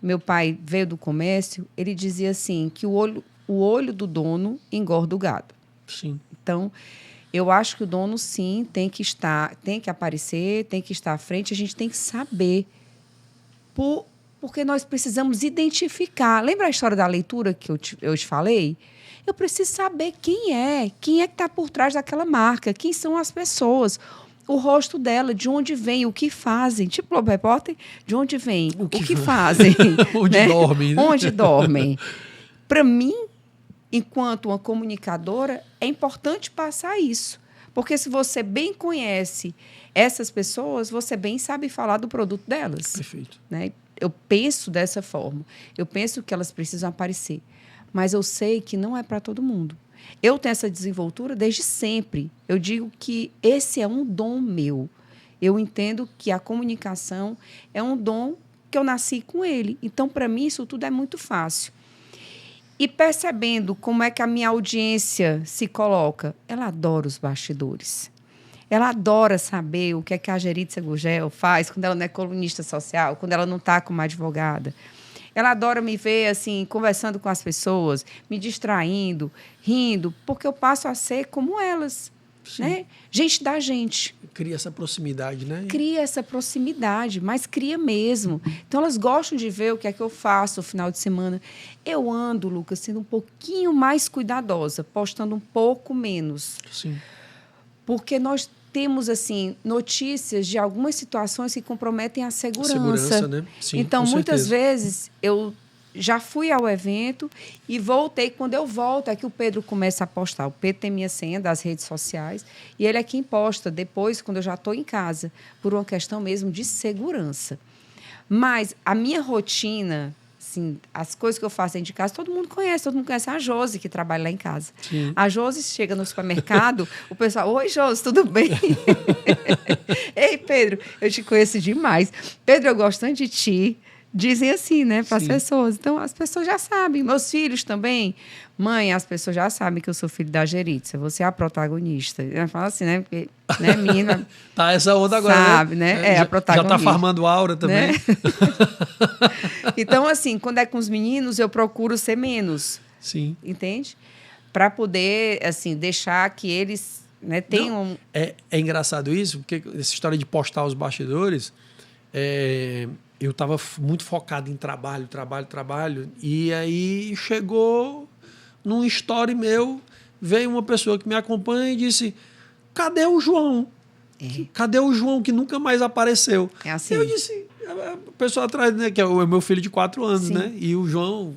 meu pai veio do comércio, ele dizia assim, que o olho do dono engorda o gado. Sim. Então, eu acho que o dono, sim, tem que aparecer, tem que estar à frente, a gente tem que saber, porque nós precisamos identificar. Lembra a história da leitura que eu te falei? Eu preciso saber quem é que está por trás daquela marca, quem são as pessoas, o rosto dela, de onde vem, o que fazem. Tipo Globo Repórter, de onde vem, o que fazem. Onde né? dormem. Né? Onde dormem. Para mim, enquanto uma comunicadora, é importante passar isso. Porque se você bem conhece essas pessoas, você bem sabe falar do produto delas. Perfeito. Né? Eu penso dessa forma. Eu penso que elas precisam aparecer. Mas eu sei que não é para todo mundo. Eu tenho essa desenvoltura desde sempre. Eu digo que esse é um dom meu. Eu entendo que a comunicação é um dom que eu nasci com ele. Então, para mim, isso tudo é muito fácil. E percebendo como é que a minha audiência se coloca, ela adora os bastidores. Ela adora saber o que é que a Geritza Gurgel faz quando ela não é colunista social, quando ela não está como advogada. Ela adora me ver assim, conversando com as pessoas, me distraindo, rindo, porque eu passo a ser como elas. Né? Gente da gente. Cria essa proximidade, né? Cria essa proximidade, mas cria mesmo. Então, elas gostam de ver o que é que eu faço no final de semana. Eu ando, Lucas, sendo um pouquinho mais cuidadosa, postando um pouco menos. Sim. Porque nós temos, assim, notícias de algumas situações que comprometem a segurança. Segurança, né? Sim, então, muitas certeza. vezes, eu já fui ao evento e voltei. Quando eu volto, é que o Pedro começa a postar. O Pedro tem minha senha das redes sociais e ele é quem posta depois, quando eu já estou em casa, por uma questão mesmo de segurança. Mas a minha rotina, assim, as coisas que eu faço dentro de casa, todo mundo conhece a Josi, que trabalha lá em casa. Sim. A Josi chega no supermercado, o pessoal, oi, Josi, tudo bem? Ei, Pedro, eu te conheço demais. Pedro, eu gosto tanto de ti. dizem assim, né, para as Sim. pessoas. Então, as pessoas já sabem. Meus filhos também. Mãe, as pessoas já sabem que eu sou filho da Geritza. Você é a protagonista. Eu falo assim, né? Porque, né, menina... Tá essa onda agora, sabe, né? É, a protagonista. Já tá farmando aura também. Né? Então, assim, quando é com os meninos, eu procuro ser menos. Sim. Entende? Para poder, assim, deixar que eles, né, tenham... É engraçado isso, porque essa história de postar os bastidores, eu estava muito focado em trabalho, e aí chegou num story meu, veio uma pessoa que me acompanha e disse, cadê o João? Cadê o João que nunca mais apareceu? É assim. Eu disse, a pessoa atrás, né, que é o meu filho de 4 anos, Sim. né? E o João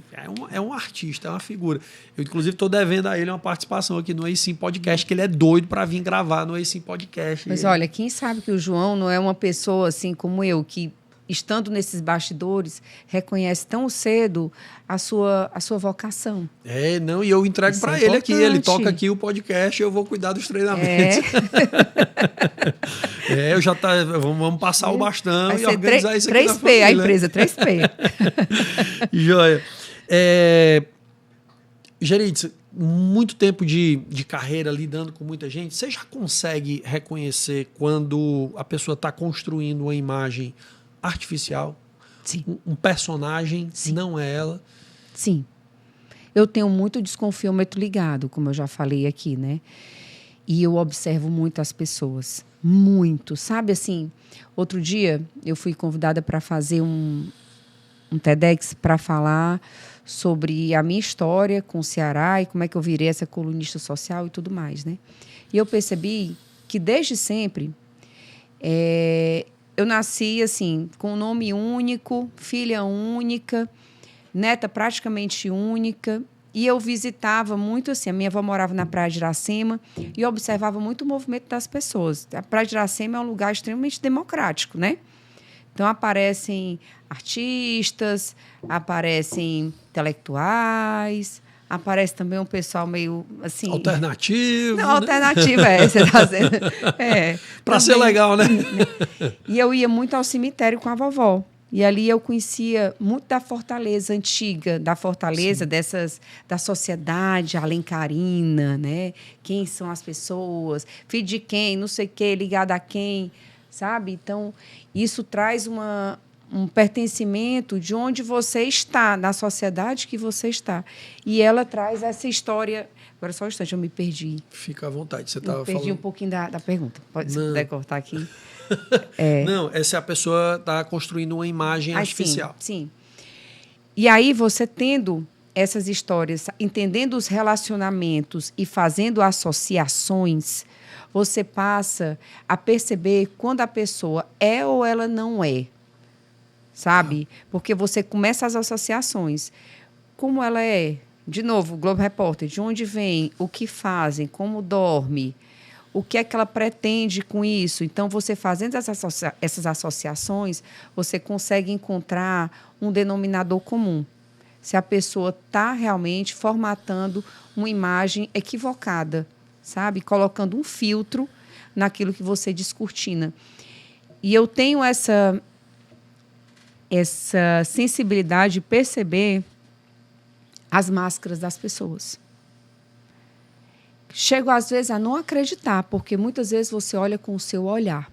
é um artista, é uma figura. Eu, inclusive, estou devendo a ele uma participação aqui no Ei Sim Podcast, que ele é doido para vir gravar no Ei Sim Podcast. Mas olha, quem sabe que o João não é uma pessoa assim como eu, que estando nesses bastidores, reconhece tão cedo a sua vocação. Não, e eu entrego para ele aqui. Ele toca aqui o podcast e eu vou cuidar dos treinamentos. Eu já vamos passar o bastão e organizar isso aqui 3P, na família. a empresa, 3P. Joia. Geritza, muito tempo de carreira lidando com muita gente, você já consegue reconhecer quando a pessoa está construindo uma imagem artificial? Sim. Um personagem, Sim. não é ela? Sim. Eu tenho muito desconfiômetro ligado, como eu já falei aqui, né? E eu observo muito as pessoas. Muito. Sabe assim, outro dia eu fui convidada para fazer um TEDx para falar sobre a minha história com o Ceará e como é que eu virei essa colunista social e tudo mais, né? E eu percebi que desde sempre eu nasci assim, com um nome único, filha única, neta praticamente única. E eu visitava muito assim, a minha avó morava na Praia de Iracema e eu observava muito o movimento das pessoas. A Praia de Iracema é um lugar extremamente democrático, né? Então, aparecem artistas, aparecem intelectuais, aparece também um pessoal meio, assim... Alternativo. Não, né? alternativo, você está dizendo. Para ser legal, né? E eu ia muito ao cemitério com a vovó. E ali eu conhecia muito da Fortaleza antiga, da Fortaleza, da sociedade alencarina, né? Quem são as pessoas, filho de quem, não sei o quê, ligado a quem, sabe? Então, isso traz um pertencimento de onde você está, na sociedade que você está. E ela traz essa história... Agora, só um instante, eu me perdi. Fica à vontade, você estava falando. Perdi um pouquinho da pergunta. Se puder cortar aqui. Não, essa pessoa está construindo uma imagem artificial. Sim. E aí, você tendo essas histórias, entendendo os relacionamentos e fazendo associações, você passa a perceber quando a pessoa é ou ela não é. Sabe? Porque você começa as associações. Como ela é? De novo, Globo Repórter, de onde vem, o que fazem, como dorme, o que é que ela pretende com isso. Então, você fazendo essas associações, você consegue encontrar um denominador comum. Se a pessoa está realmente formatando uma imagem equivocada, sabe? Colocando um filtro naquilo que você descortina. E eu tenho essa sensibilidade de perceber as máscaras das pessoas. Chego, às vezes, a não acreditar, porque muitas vezes você olha com o seu olhar.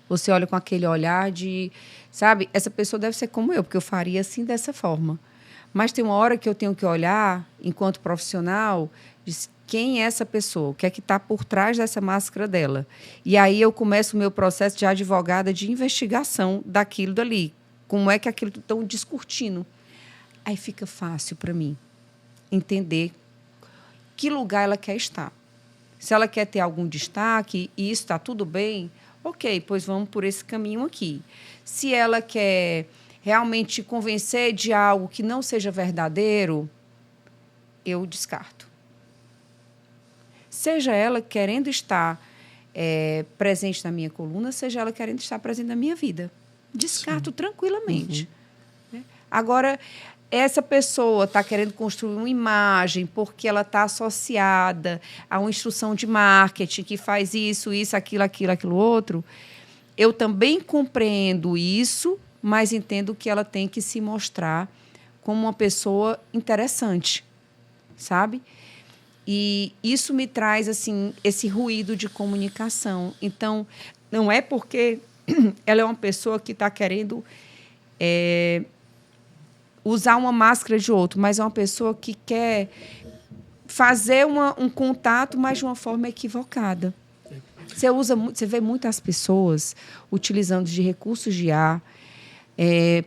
Você olha com aquele olhar de... Sabe, essa pessoa deve ser como eu, porque eu faria assim, dessa forma. Mas tem uma hora que eu tenho que olhar, enquanto profissional, de quem é essa pessoa, o que é que está por trás dessa máscara dela. E aí eu começo o meu processo de advogada de investigação daquilo dali. Como é que aquilo estão descortino. Aí fica fácil para mim entender que lugar ela quer estar. Se ela quer ter algum destaque e isso está tudo bem, ok, pois vamos por esse caminho aqui. Se ela quer realmente te convencer de algo que não seja verdadeiro, eu descarto. Seja ela querendo estar presente na minha coluna, seja ela querendo estar presente na minha vida. Descarto tranquilamente. Uhum. Agora, essa pessoa está querendo construir uma imagem porque ela está associada a uma instrução de marketing que faz isso, aquilo outro. Eu também compreendo isso, mas entendo que ela tem que se mostrar como uma pessoa interessante, sabe? E isso me traz assim esse ruído de comunicação. Então, não é porque ela é uma pessoa que está querendo usar uma máscara de outro, mas é uma pessoa que quer fazer um contato, mas de uma forma equivocada. Você vê muitas pessoas utilizando de recursos de IA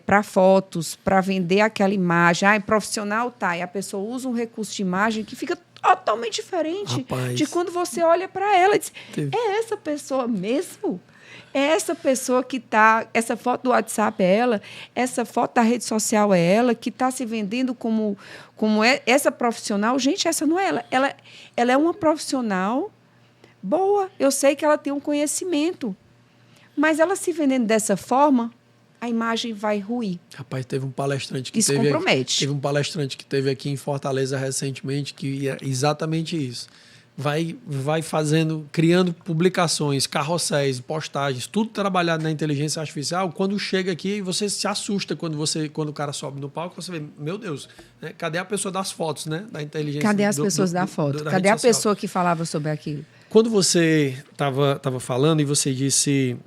para fotos, para vender aquela imagem. Profissional tá, e a pessoa usa um recurso de imagem que fica totalmente diferente. Rapaz, de quando você olha para ela e diz, é essa pessoa mesmo? É essa pessoa que está... Essa foto do WhatsApp é ela? Essa foto da rede social é ela? Que está se vendendo como essa profissional? Gente, essa não é ela. Ela é uma profissional boa. Eu sei que ela tem um conhecimento. Mas ela se vendendo dessa forma, a imagem vai ruir. Rapaz, teve um palestrante que isso compromete. Teve um palestrante que teve aqui em Fortaleza recentemente que é exatamente isso. Vai fazendo, criando publicações, carrosséis, postagens, tudo trabalhado na inteligência artificial. Quando chega aqui, você se assusta quando o cara sobe no palco, você vê, meu Deus, né? Cadê a pessoa das fotos, né? Da inteligência. Cadê as pessoas da foto? Cadê a pessoa que falava sobre aquilo? Quando você estava falando e você disse...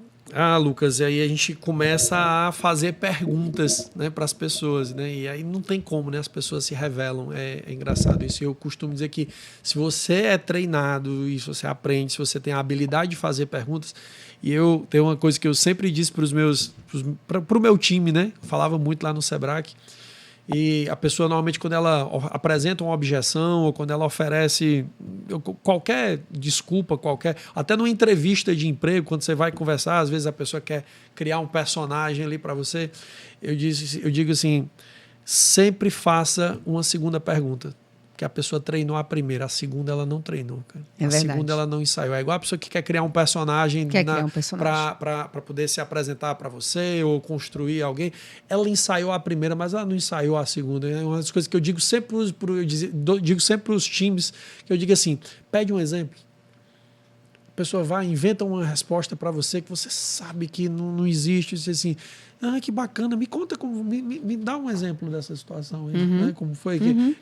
Lucas, e aí a gente começa a fazer perguntas, né, para as pessoas, né? E aí não tem como, né? As pessoas se revelam. É engraçado isso. Eu costumo dizer que se você é treinado e se você aprende, se você tem a habilidade de fazer perguntas, e eu tenho uma coisa que eu sempre disse para o meu time, né? Eu falava muito lá no Sebrae. E a pessoa, normalmente, quando ela apresenta uma objeção ou quando ela oferece qualquer desculpa, até numa entrevista de emprego, quando você vai conversar, às vezes a pessoa quer criar um personagem ali para você, eu digo assim, sempre faça uma segunda pergunta. Que a pessoa treinou a primeira, a segunda ela não treinou. Cara. É verdade. Segunda ela não ensaiou. É igual a pessoa que quer criar um personagem para poder se apresentar para você ou construir alguém. Ela ensaiou a primeira, mas ela não ensaiou a segunda. É uma das coisas que eu digo sempre para os times, que eu digo assim, pede um exemplo. A pessoa vai, inventa uma resposta para você que você sabe que não existe. Diz assim, que bacana, me conta, me dá um exemplo dessa situação aí, né? Como foi que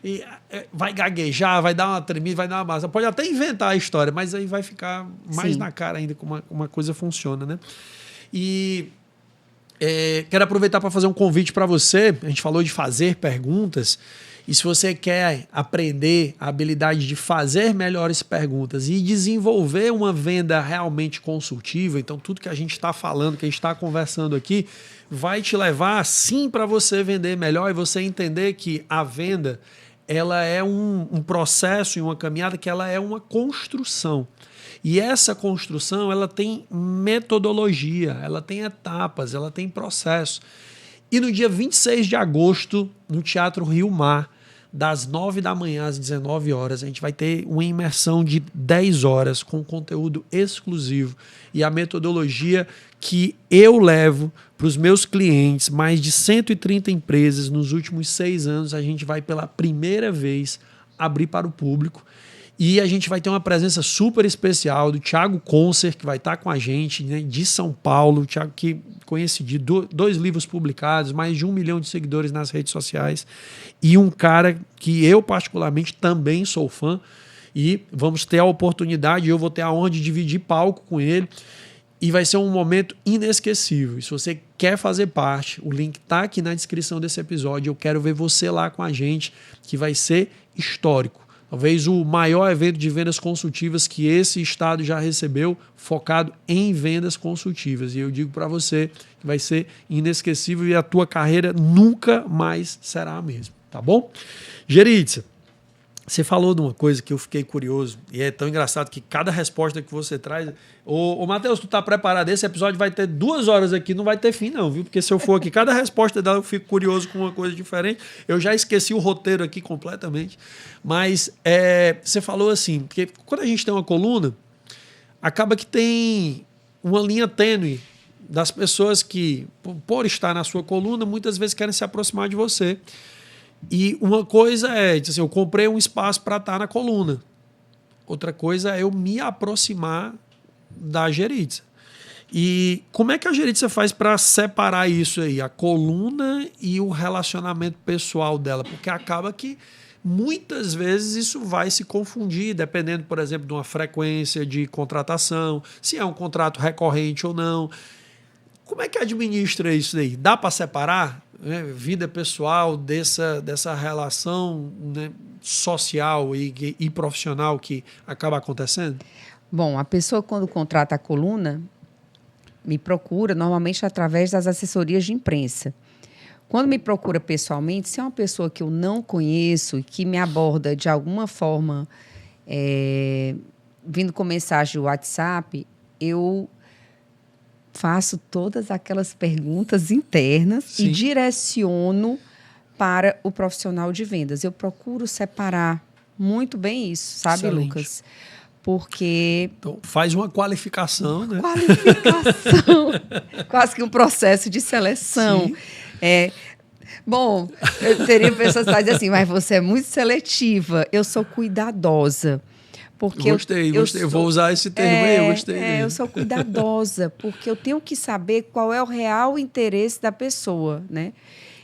vai gaguejar, vai dar uma tremida, vai dar uma massa. Pode até inventar a história, mas aí vai ficar mais na cara ainda como uma coisa funciona, né? E quero aproveitar para fazer um convite para você. A gente falou de fazer perguntas. E se você quer aprender a habilidade de fazer melhores perguntas e desenvolver uma venda realmente consultiva, então tudo que a gente está falando, que a gente está conversando aqui, vai te levar sim para você vender melhor e você entender que a venda ela é um processo e uma caminhada que ela é uma construção. E essa construção ela tem metodologia, ela tem etapas, ela tem processo. E no dia 26 de agosto, no Teatro Rio Mar, das 9 da manhã às 19 horas, a gente vai ter uma imersão de 10 horas com conteúdo exclusivo. E a metodologia que eu levo para os meus clientes, mais de 130 empresas, nos últimos 6 anos, a gente vai pela primeira vez abrir para o público. E a gente vai ter uma presença super especial do Thiago Concer, que vai estar com a gente, né, de São Paulo. O Thiago que conheci de 2 livros publicados, mais de 1 milhão de seguidores nas redes sociais. E um cara que eu particularmente também sou fã. E vamos ter a oportunidade, eu vou ter a honra de dividir palco com ele. E vai ser um momento inesquecível. E se você quer fazer parte, o link está aqui na descrição desse episódio. Eu quero ver você lá com a gente, que vai ser histórico. Talvez o maior evento de vendas consultivas que esse estado já recebeu, focado em vendas consultivas. E eu digo para você que vai ser inesquecível e a tua carreira nunca mais será a mesma. Tá bom? Geritza, você falou de uma coisa que eu fiquei curioso e é tão engraçado que cada resposta que você traz... Ô Matheus, tu tá preparado? Esse episódio vai ter 2 horas aqui, não vai ter fim não, viu? Porque se eu for aqui, cada resposta dela eu fico curioso com uma coisa diferente. Eu já esqueci o roteiro aqui completamente. Mas você falou assim, porque quando a gente tem uma coluna, acaba que tem uma linha tênue das pessoas que, por estar na sua coluna, muitas vezes querem se aproximar de você. E uma coisa é, assim, eu comprei um espaço para estar na coluna. Outra coisa é eu me aproximar da Geritza. E como é que a Geritza faz para separar isso aí, a coluna e o relacionamento pessoal dela? Porque acaba que muitas vezes isso vai se confundir, dependendo, por exemplo, de uma frequência de contratação, se é um contrato recorrente ou não. Como é que administra isso daí? Dá para separar, né, vida pessoal dessa relação, né, social e profissional que acaba acontecendo? Bom, a pessoa quando contrata a coluna me procura normalmente através das assessorias de imprensa. Quando me procura pessoalmente, se é uma pessoa que eu não conheço e que me aborda de alguma forma, vindo com mensagem do WhatsApp, eu faço todas aquelas perguntas internas Sim. e direciono para o profissional de vendas. Eu procuro separar muito bem isso, sabe, Excelente. Lucas? Porque... Então, faz uma qualificação, né? Qualificação. Quase que um processo de seleção. Sim. Bom, eu teria pessoas que dizem assim, mas você é muito seletiva. Eu sou cuidadosa. Porque Gostei. Eu vou usar esse termo aí, eu gostei dele. Eu sou cuidadosa, porque eu tenho que saber qual é o real interesse da pessoa, né?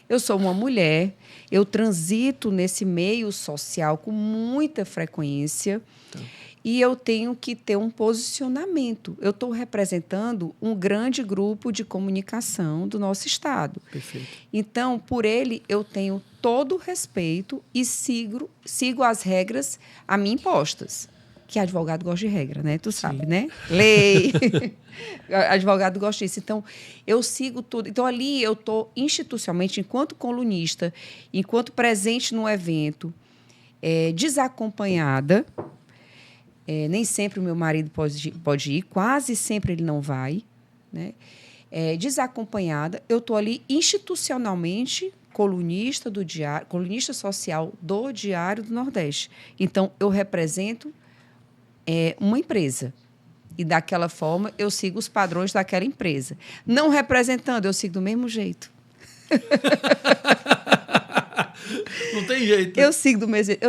Eu sou uma mulher, eu transito nesse meio social com muita frequência. Então. E eu tenho que ter um posicionamento. Eu estou representando um grande grupo de comunicação do nosso estado. Perfeito. Então, por ele, eu tenho todo o respeito e sigo as regras a mim impostas. Que advogado gosta de regra, né? Tu sabe, né? Lei. Advogado gosta disso. Então, eu sigo tudo. Então, ali eu estou institucionalmente, enquanto colunista, enquanto presente no evento, desacompanhada. Nem sempre o meu marido pode ir, quase sempre ele não vai, né? Desacompanhada, eu estou ali institucionalmente colunista do diário, colunista social do Diário do Nordeste. Então, eu represento uma empresa. E, daquela forma, eu sigo os padrões daquela empresa. Não representando, eu sigo do mesmo jeito. Não tem jeito. Eu sigo do mesmo jeito.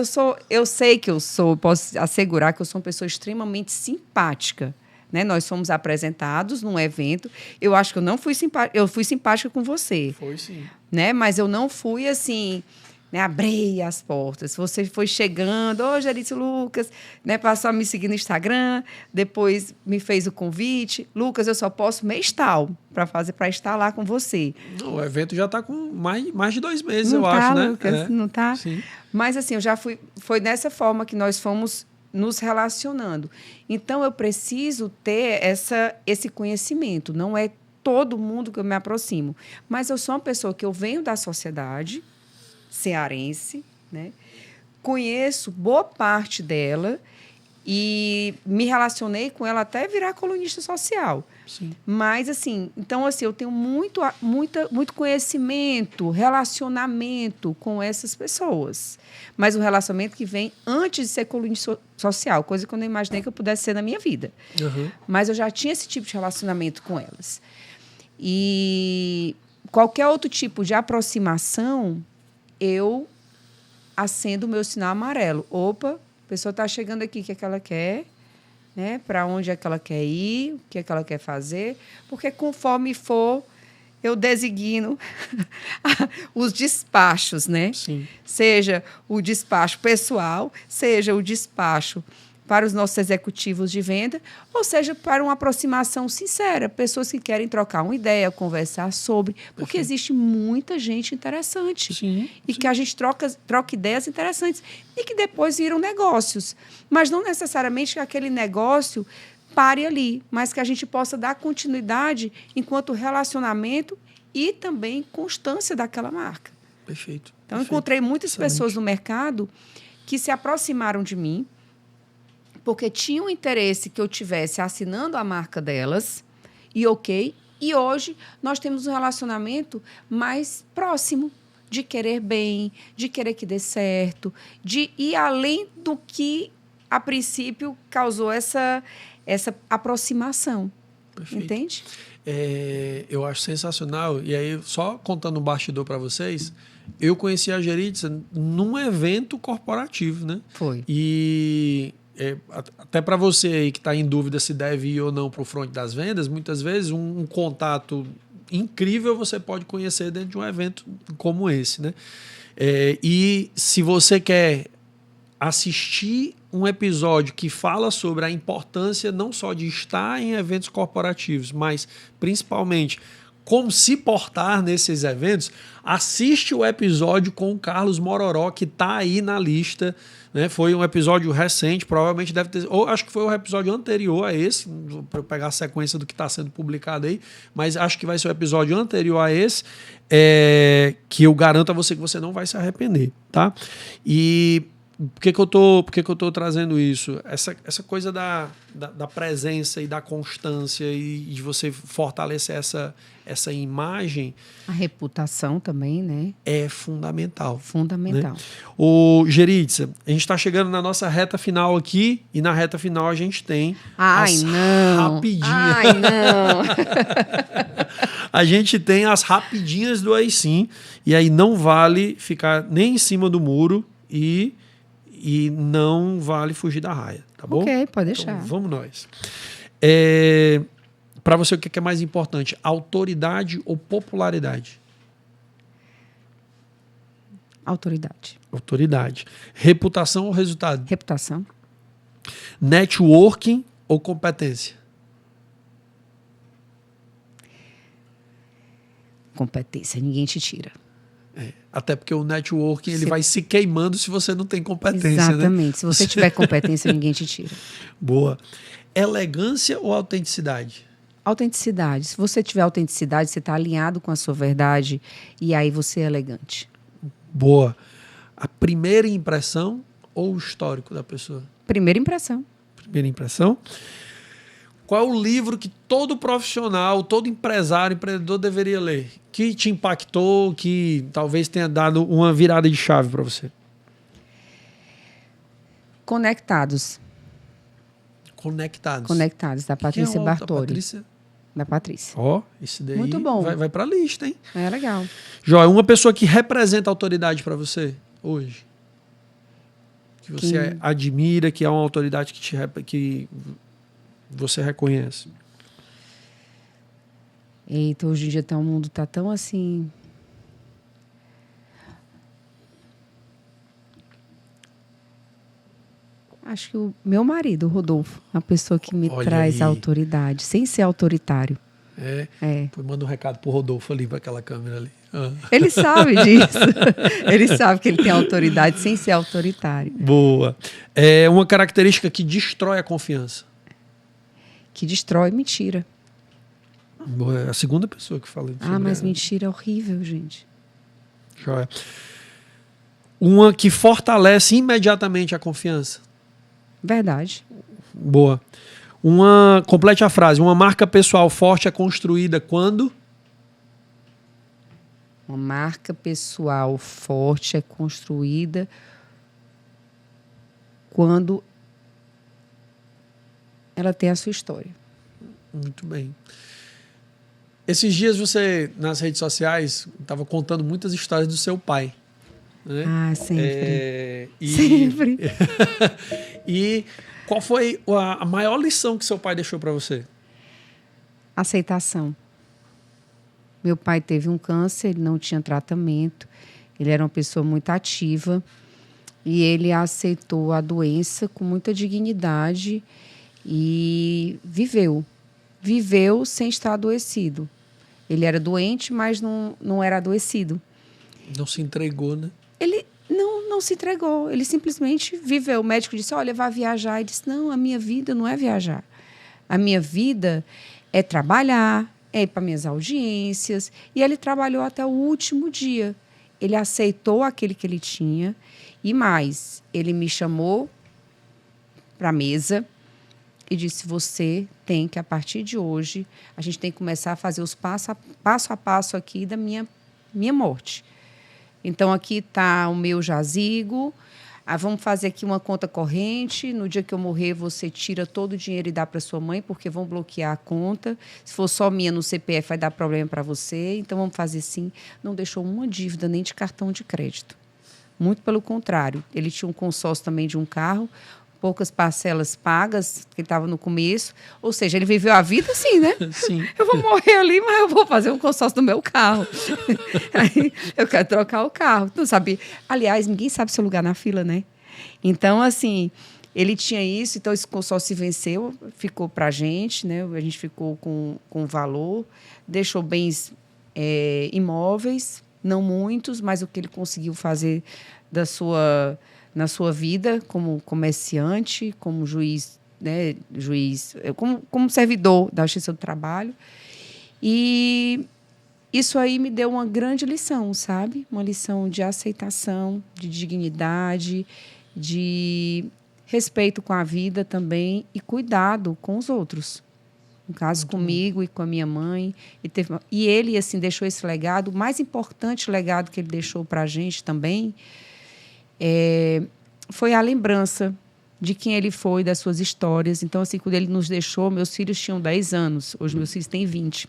Eu sei que eu sou, posso assegurar que eu sou uma pessoa extremamente simpática. Né? Nós fomos apresentados num evento. Eu acho que eu não fui simpática. Eu fui simpática com você. Foi sim. Né? Mas eu não fui assim, né? Abri as portas. Você foi chegando, Geritza Lucas, né? Passou a me seguir no Instagram, depois me fez o convite. Lucas, eu só posso mês tal para estar lá com você. Não, o evento já está com mais de 2 meses, não eu tá, acho, né? Lucas, não tá? Sim. Mas assim, eu já foi dessa forma que nós fomos nos relacionando. Então, eu preciso ter esse conhecimento. Não é todo mundo que eu me aproximo. Mas eu sou uma pessoa que eu venho da sociedade cearense, né? Conheço boa parte dela e me relacionei com ela até virar colunista social. Sim. Mas, assim, então, assim, eu tenho muito conhecimento, relacionamento com essas pessoas. Mas um relacionamento que vem antes de ser colunista social, coisa que eu não imaginei que eu pudesse ser na minha vida. Uhum. Mas eu já tinha esse tipo de relacionamento com elas. E qualquer outro tipo de aproximação, eu acendo o meu sinal amarelo. Opa, a pessoa está chegando aqui, o que é que ela quer? Né? Para onde é que ela quer ir? O que é que ela quer fazer? Porque conforme for, eu designo os despachos, né? Sim. Seja o despacho pessoal, seja o despacho para os nossos executivos de venda, ou seja, para uma aproximação sincera, pessoas que querem trocar uma ideia, conversar sobre, porque existe muita gente interessante. Sim, e que a gente troca ideias interessantes e que depois viram negócios. Mas não necessariamente que aquele negócio pare ali, mas que a gente possa dar continuidade enquanto relacionamento e também constância daquela marca. Perfeito. Então, eu encontrei muitas pessoas no mercado que se aproximaram de mim porque tinham interesse que eu tivesse assinando a marca delas, e hoje nós temos um relacionamento mais próximo, de querer bem, de querer que dê certo, de ir além do que, a princípio, causou essa aproximação. Perfeito. Entende? Eu acho sensacional, e aí, só contando um bastidor para vocês, eu conheci a Geritza num evento corporativo, né? Foi. E até para você aí que está em dúvida se deve ir ou não para o front das vendas, muitas vezes um contato incrível você pode conhecer dentro de um evento como esse, né? E se você quer assistir um episódio que fala sobre a importância não só de estar em eventos corporativos, mas principalmente como se portar nesses eventos, assiste o episódio com o Carlos Mororó, que está aí na lista, né? Foi um episódio recente, provavelmente deve ter... Ou acho que foi o episódio anterior a esse, para eu pegar a sequência do que está sendo publicado aí, mas acho que vai ser o episódio anterior a esse, que eu garanto a você que você não vai se arrepender, tá? E... Por que eu tô trazendo isso? Essa coisa da presença e da constância e de você fortalecer essa imagem... A reputação também, né? É fundamental. Fundamental. Né? Ô, Geritza, a gente está chegando na nossa reta final aqui e na reta final a gente tem as rapidinhas. Ai, não! A gente tem as rapidinhas do Aí Sim, e aí não vale ficar nem em cima do muro e não vale fugir da raia, tá bom? Ok, pode deixar. Então, vamos nós. Para você, o que é mais importante? Autoridade ou popularidade? Autoridade. Autoridade. Reputação ou resultado? Reputação. Networking ou competência? Competência, ninguém te tira. Até porque o networking ele vai se queimando se você não tem competência. Exatamente. Né? Se você tiver competência, ninguém te tira. Boa. Elegância ou autenticidade? Autenticidade. Se você tiver autenticidade, você está alinhado com a sua verdade e aí você é elegante. Boa. A primeira impressão ou o histórico da pessoa? Primeira impressão. Primeira impressão. Qual é o livro que todo profissional, todo empresário, empreendedor deveria ler? Que te impactou, que talvez tenha dado uma virada de chave para você? Conectados. Conectados. Conectados, da Patrícia Bartoli. Da Patrícia? Da Patrícia. Ó, esse daí muito bom. Vai para a lista, hein? É legal. Joia, uma pessoa que representa a autoridade para você hoje? Que você admira, que é uma autoridade que você reconhece? Eita, hoje em dia o mundo tá tão assim... Acho que o meu marido, o Rodolfo, é uma pessoa que me traz autoridade, sem ser autoritário. Pô, manda um recado pro Rodolfo ali, para aquela câmera ali. Ele sabe disso. Ele sabe que ele tem autoridade sem ser autoritário. Boa. É uma característica que destrói a confiança. Que destrói mentira. Boa. É a segunda pessoa que fala isso. Mas mentira é horrível, gente. Joia. Uma que fortalece imediatamente a confiança. Verdade. Boa. Complete a frase. Uma marca pessoal forte é construída quando? Uma marca pessoal forte é construída quando ela tem a sua história. Muito bem. Esses dias você, nas redes sociais, estava contando muitas histórias do seu pai. Né? Sempre. Sempre. E qual foi a maior lição que seu pai deixou para você? Aceitação. Meu pai teve um câncer, ele não tinha tratamento, ele era uma pessoa muito ativa e ele aceitou a doença com muita dignidade e viveu. Viveu sem estar adoecido. Ele era doente, mas não era adoecido. Não se entregou, né? Ele não se entregou. Ele simplesmente viveu. O médico disse, olha, vai viajar. Ele disse, não, a minha vida não é viajar. A minha vida é trabalhar, é ir para minhas audiências. E ele trabalhou até o último dia. Ele aceitou aquele que ele tinha. E mais, ele me chamou para a mesa e disse, você tem que, a partir de hoje, a gente tem que começar a fazer os passo a passo aqui da minha morte. Então, aqui está o meu jazigo, vamos fazer aqui uma conta corrente, no dia que eu morrer, você tira todo o dinheiro e dá para sua mãe, porque vão bloquear a conta. Se for só minha no CPF, vai dar problema para você. Então, vamos fazer assim. Não deixou uma dívida nem de cartão de crédito. Muito pelo contrário. Ele tinha um consórcio também de um carro. poucas parcelas pagas, que ele estava no começo. Ou seja, ele viveu a vida assim, né? Sim. Eu vou morrer ali, mas eu vou fazer um consórcio no meu carro. Aí eu quero trocar o carro. Não sabe? Aliás, ninguém sabe seu lugar na fila, né? Então, assim, ele tinha isso, então esse consórcio se venceu, ficou para a gente, né? A gente ficou com valor, deixou bens imóveis, não muitos, mas o que ele conseguiu fazer na sua vida como comerciante, como juiz, né? Como servidor da Justiça do Trabalho. E isso aí me deu uma grande lição, sabe? Uma lição de aceitação, de dignidade, de respeito com a vida também e cuidado com os outros. No caso, comigo e com a minha mãe. E ele, assim, deixou esse legado. O mais importante legado que ele deixou para a gente também foi a lembrança de quem ele foi, das suas histórias. Então, assim, quando ele nos deixou, meus filhos tinham 10 anos. Hoje, meus filhos têm 20.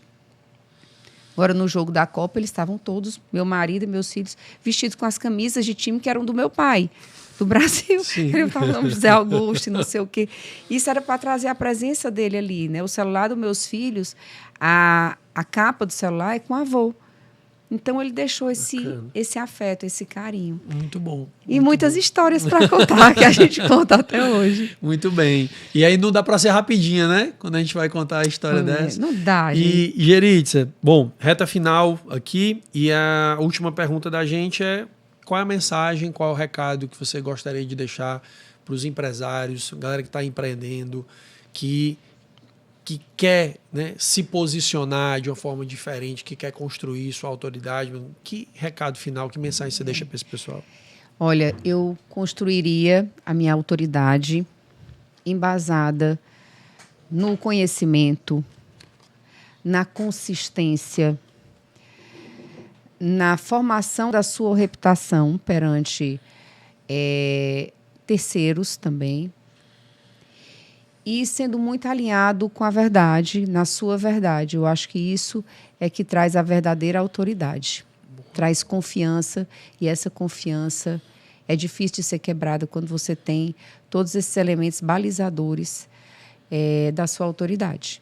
Agora, no jogo da Copa, eles estavam todos, meu marido e meus filhos, vestidos com as camisas de time que eram do meu pai, do Brasil. Sim. Ele falava José Augusto e não sei o quê. Isso era para trazer a presença dele ali, né? O celular dos meus filhos, a capa do celular é com o avô. Então, ele deixou esse afeto, esse carinho. Muito bom. E muitas histórias para contar, que a gente conta até hoje. Muito bem. E aí não dá para ser rapidinha, né? Quando a gente vai contar a história dessa. Não dá, gente. E, Geritza, bom, reta final aqui. E a última pergunta da gente é: qual é a mensagem, qual é o recado que você gostaria de deixar para os empresários, galera que está empreendendo, que quer, né, se posicionar de uma forma diferente, que quer construir sua autoridade? Que recado final, que mensagem você deixa para esse pessoal? Olha, eu construiria a minha autoridade embasada no conhecimento, na consistência, na formação da sua reputação perante terceiros também, e sendo muito alinhado com a verdade, na sua verdade. Eu acho que isso é que traz a verdadeira autoridade. Traz confiança, e essa confiança é difícil de ser quebrada quando você tem todos esses elementos balizadores da sua autoridade.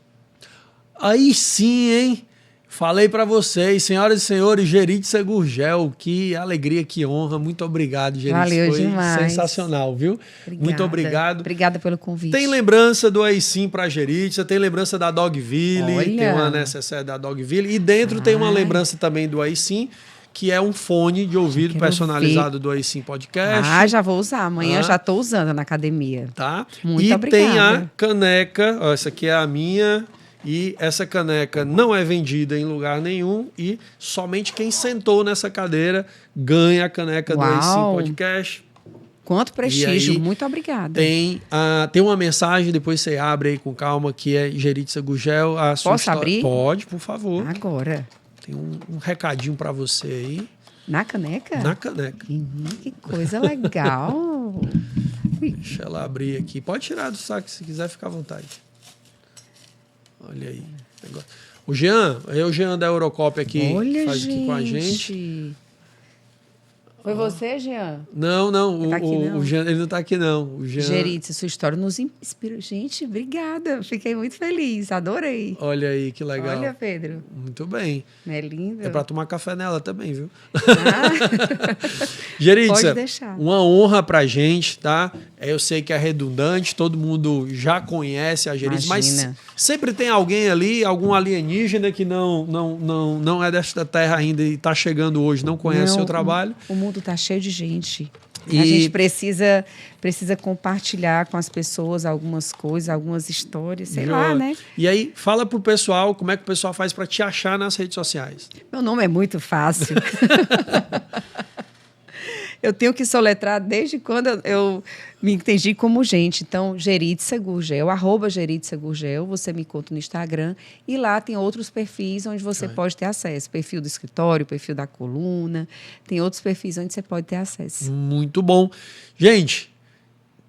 Aí sim, hein? Falei para vocês, senhoras e senhores, Geritza Gurgel, que alegria, que honra. Muito obrigado, Geritza. Valeu foi demais. Sensacional, viu? Obrigada. Muito obrigado. Obrigada pelo convite. Tem lembrança do Aí Sim para Geritza, tem lembrança da Dogville, Olha. tem uma necessaire da Dogville, e dentro tem uma lembrança também do Aí Sim, que é um fone de ouvido personalizado do Aí Sim Podcast. Já vou usar. Amanhã já estou usando na academia. Tá? Muito obrigada. Tem a caneca, ó, essa aqui é a minha, e essa caneca não é vendida em lugar nenhum, e somente quem sentou nessa cadeira ganha a caneca do Aí Sim Podcast. Quanto prestígio, aí, muito obrigada. Tem uma mensagem, depois você abre aí com calma, que é Geritza Gurgel. Posso abrir? Pode, por favor. Agora. Tem um recadinho para você aí. Na caneca? Na caneca. Que coisa legal. Deixa ela abrir aqui. Pode tirar do saco se quiser, fica à vontade. Olha aí. O Jean da Eurocop aqui, olha, faz aqui com a gente. Foi você, Jean? Não. O Jean, ele não está aqui, não. O Jean... Geritza, sua história nos inspira. Gente, obrigada. Fiquei muito feliz. Adorei. Olha aí, que legal. Olha, Pedro. Muito bem. É lindo. É para tomar café nela também, viu? Ah. Geritza, pode deixar. Uma honra pra gente, tá? Eu sei que é redundante, todo mundo já conhece a Geritza, mas sempre tem alguém ali, algum alienígena que não é desta terra ainda e está chegando hoje, não conhece o seu trabalho. O mundo está cheio de gente. A gente precisa compartilhar com as pessoas algumas coisas, algumas histórias, sei lá, né? E aí, fala pro pessoal como é que o pessoal faz para te achar nas redes sociais. Meu nome é muito fácil. Eu tenho que soletrar desde quando eu me entendi como gente. Então, Geritza Gurgel, @Geritza Gurgel, você me conta no Instagram. E lá tem outros perfis onde você pode ter acesso. Perfil do escritório, perfil da coluna. Tem outros perfis onde você pode ter acesso. Muito bom. Gente,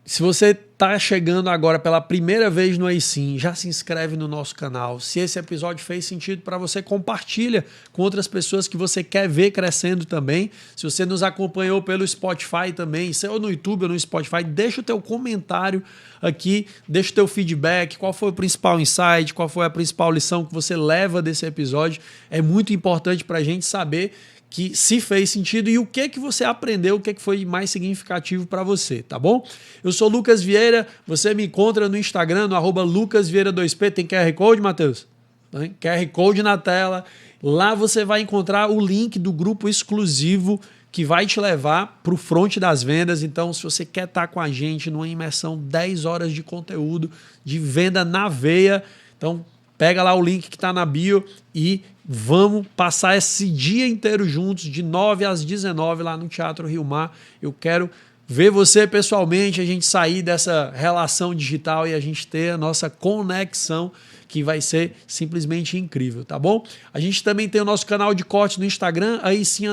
Se você está chegando agora pela primeira vez no Aí Sim, já se inscreve no nosso canal. Se esse episódio fez sentido para você, compartilha com outras pessoas que você quer ver crescendo também. Se você nos acompanhou pelo Spotify também, ou no YouTube ou no Spotify, deixa o teu comentário aqui, deixa o teu feedback, qual foi o principal insight, qual foi a principal lição que você leva desse episódio. É muito importante para a gente saber que se fez sentido e o que você aprendeu, o que foi mais significativo para você, tá bom? Eu sou Lucas Vieira, você me encontra no Instagram, no @lucasvieira2p, tem QR Code, Matheus? Tem QR Code na tela, lá você vai encontrar o link do grupo exclusivo que vai te levar para o front das vendas. Então, se você quer estar com a gente numa imersão 10 horas de conteúdo, de venda na veia, então pega lá o link que está na bio e vamos passar esse dia inteiro juntos, de 9 às 19 lá no Teatro Rio Mar. Eu quero ver você pessoalmente, a gente sair dessa relação digital e a gente ter a nossa conexão, que vai ser simplesmente incrível, tá bom? A gente também tem o nosso canal de corte no Instagram, Aí Sim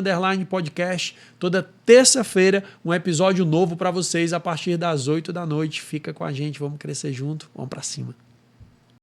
_podcast. Toda terça-feira, um episódio novo para vocês a partir das 8 da noite. Fica com a gente, vamos crescer junto, vamos para cima.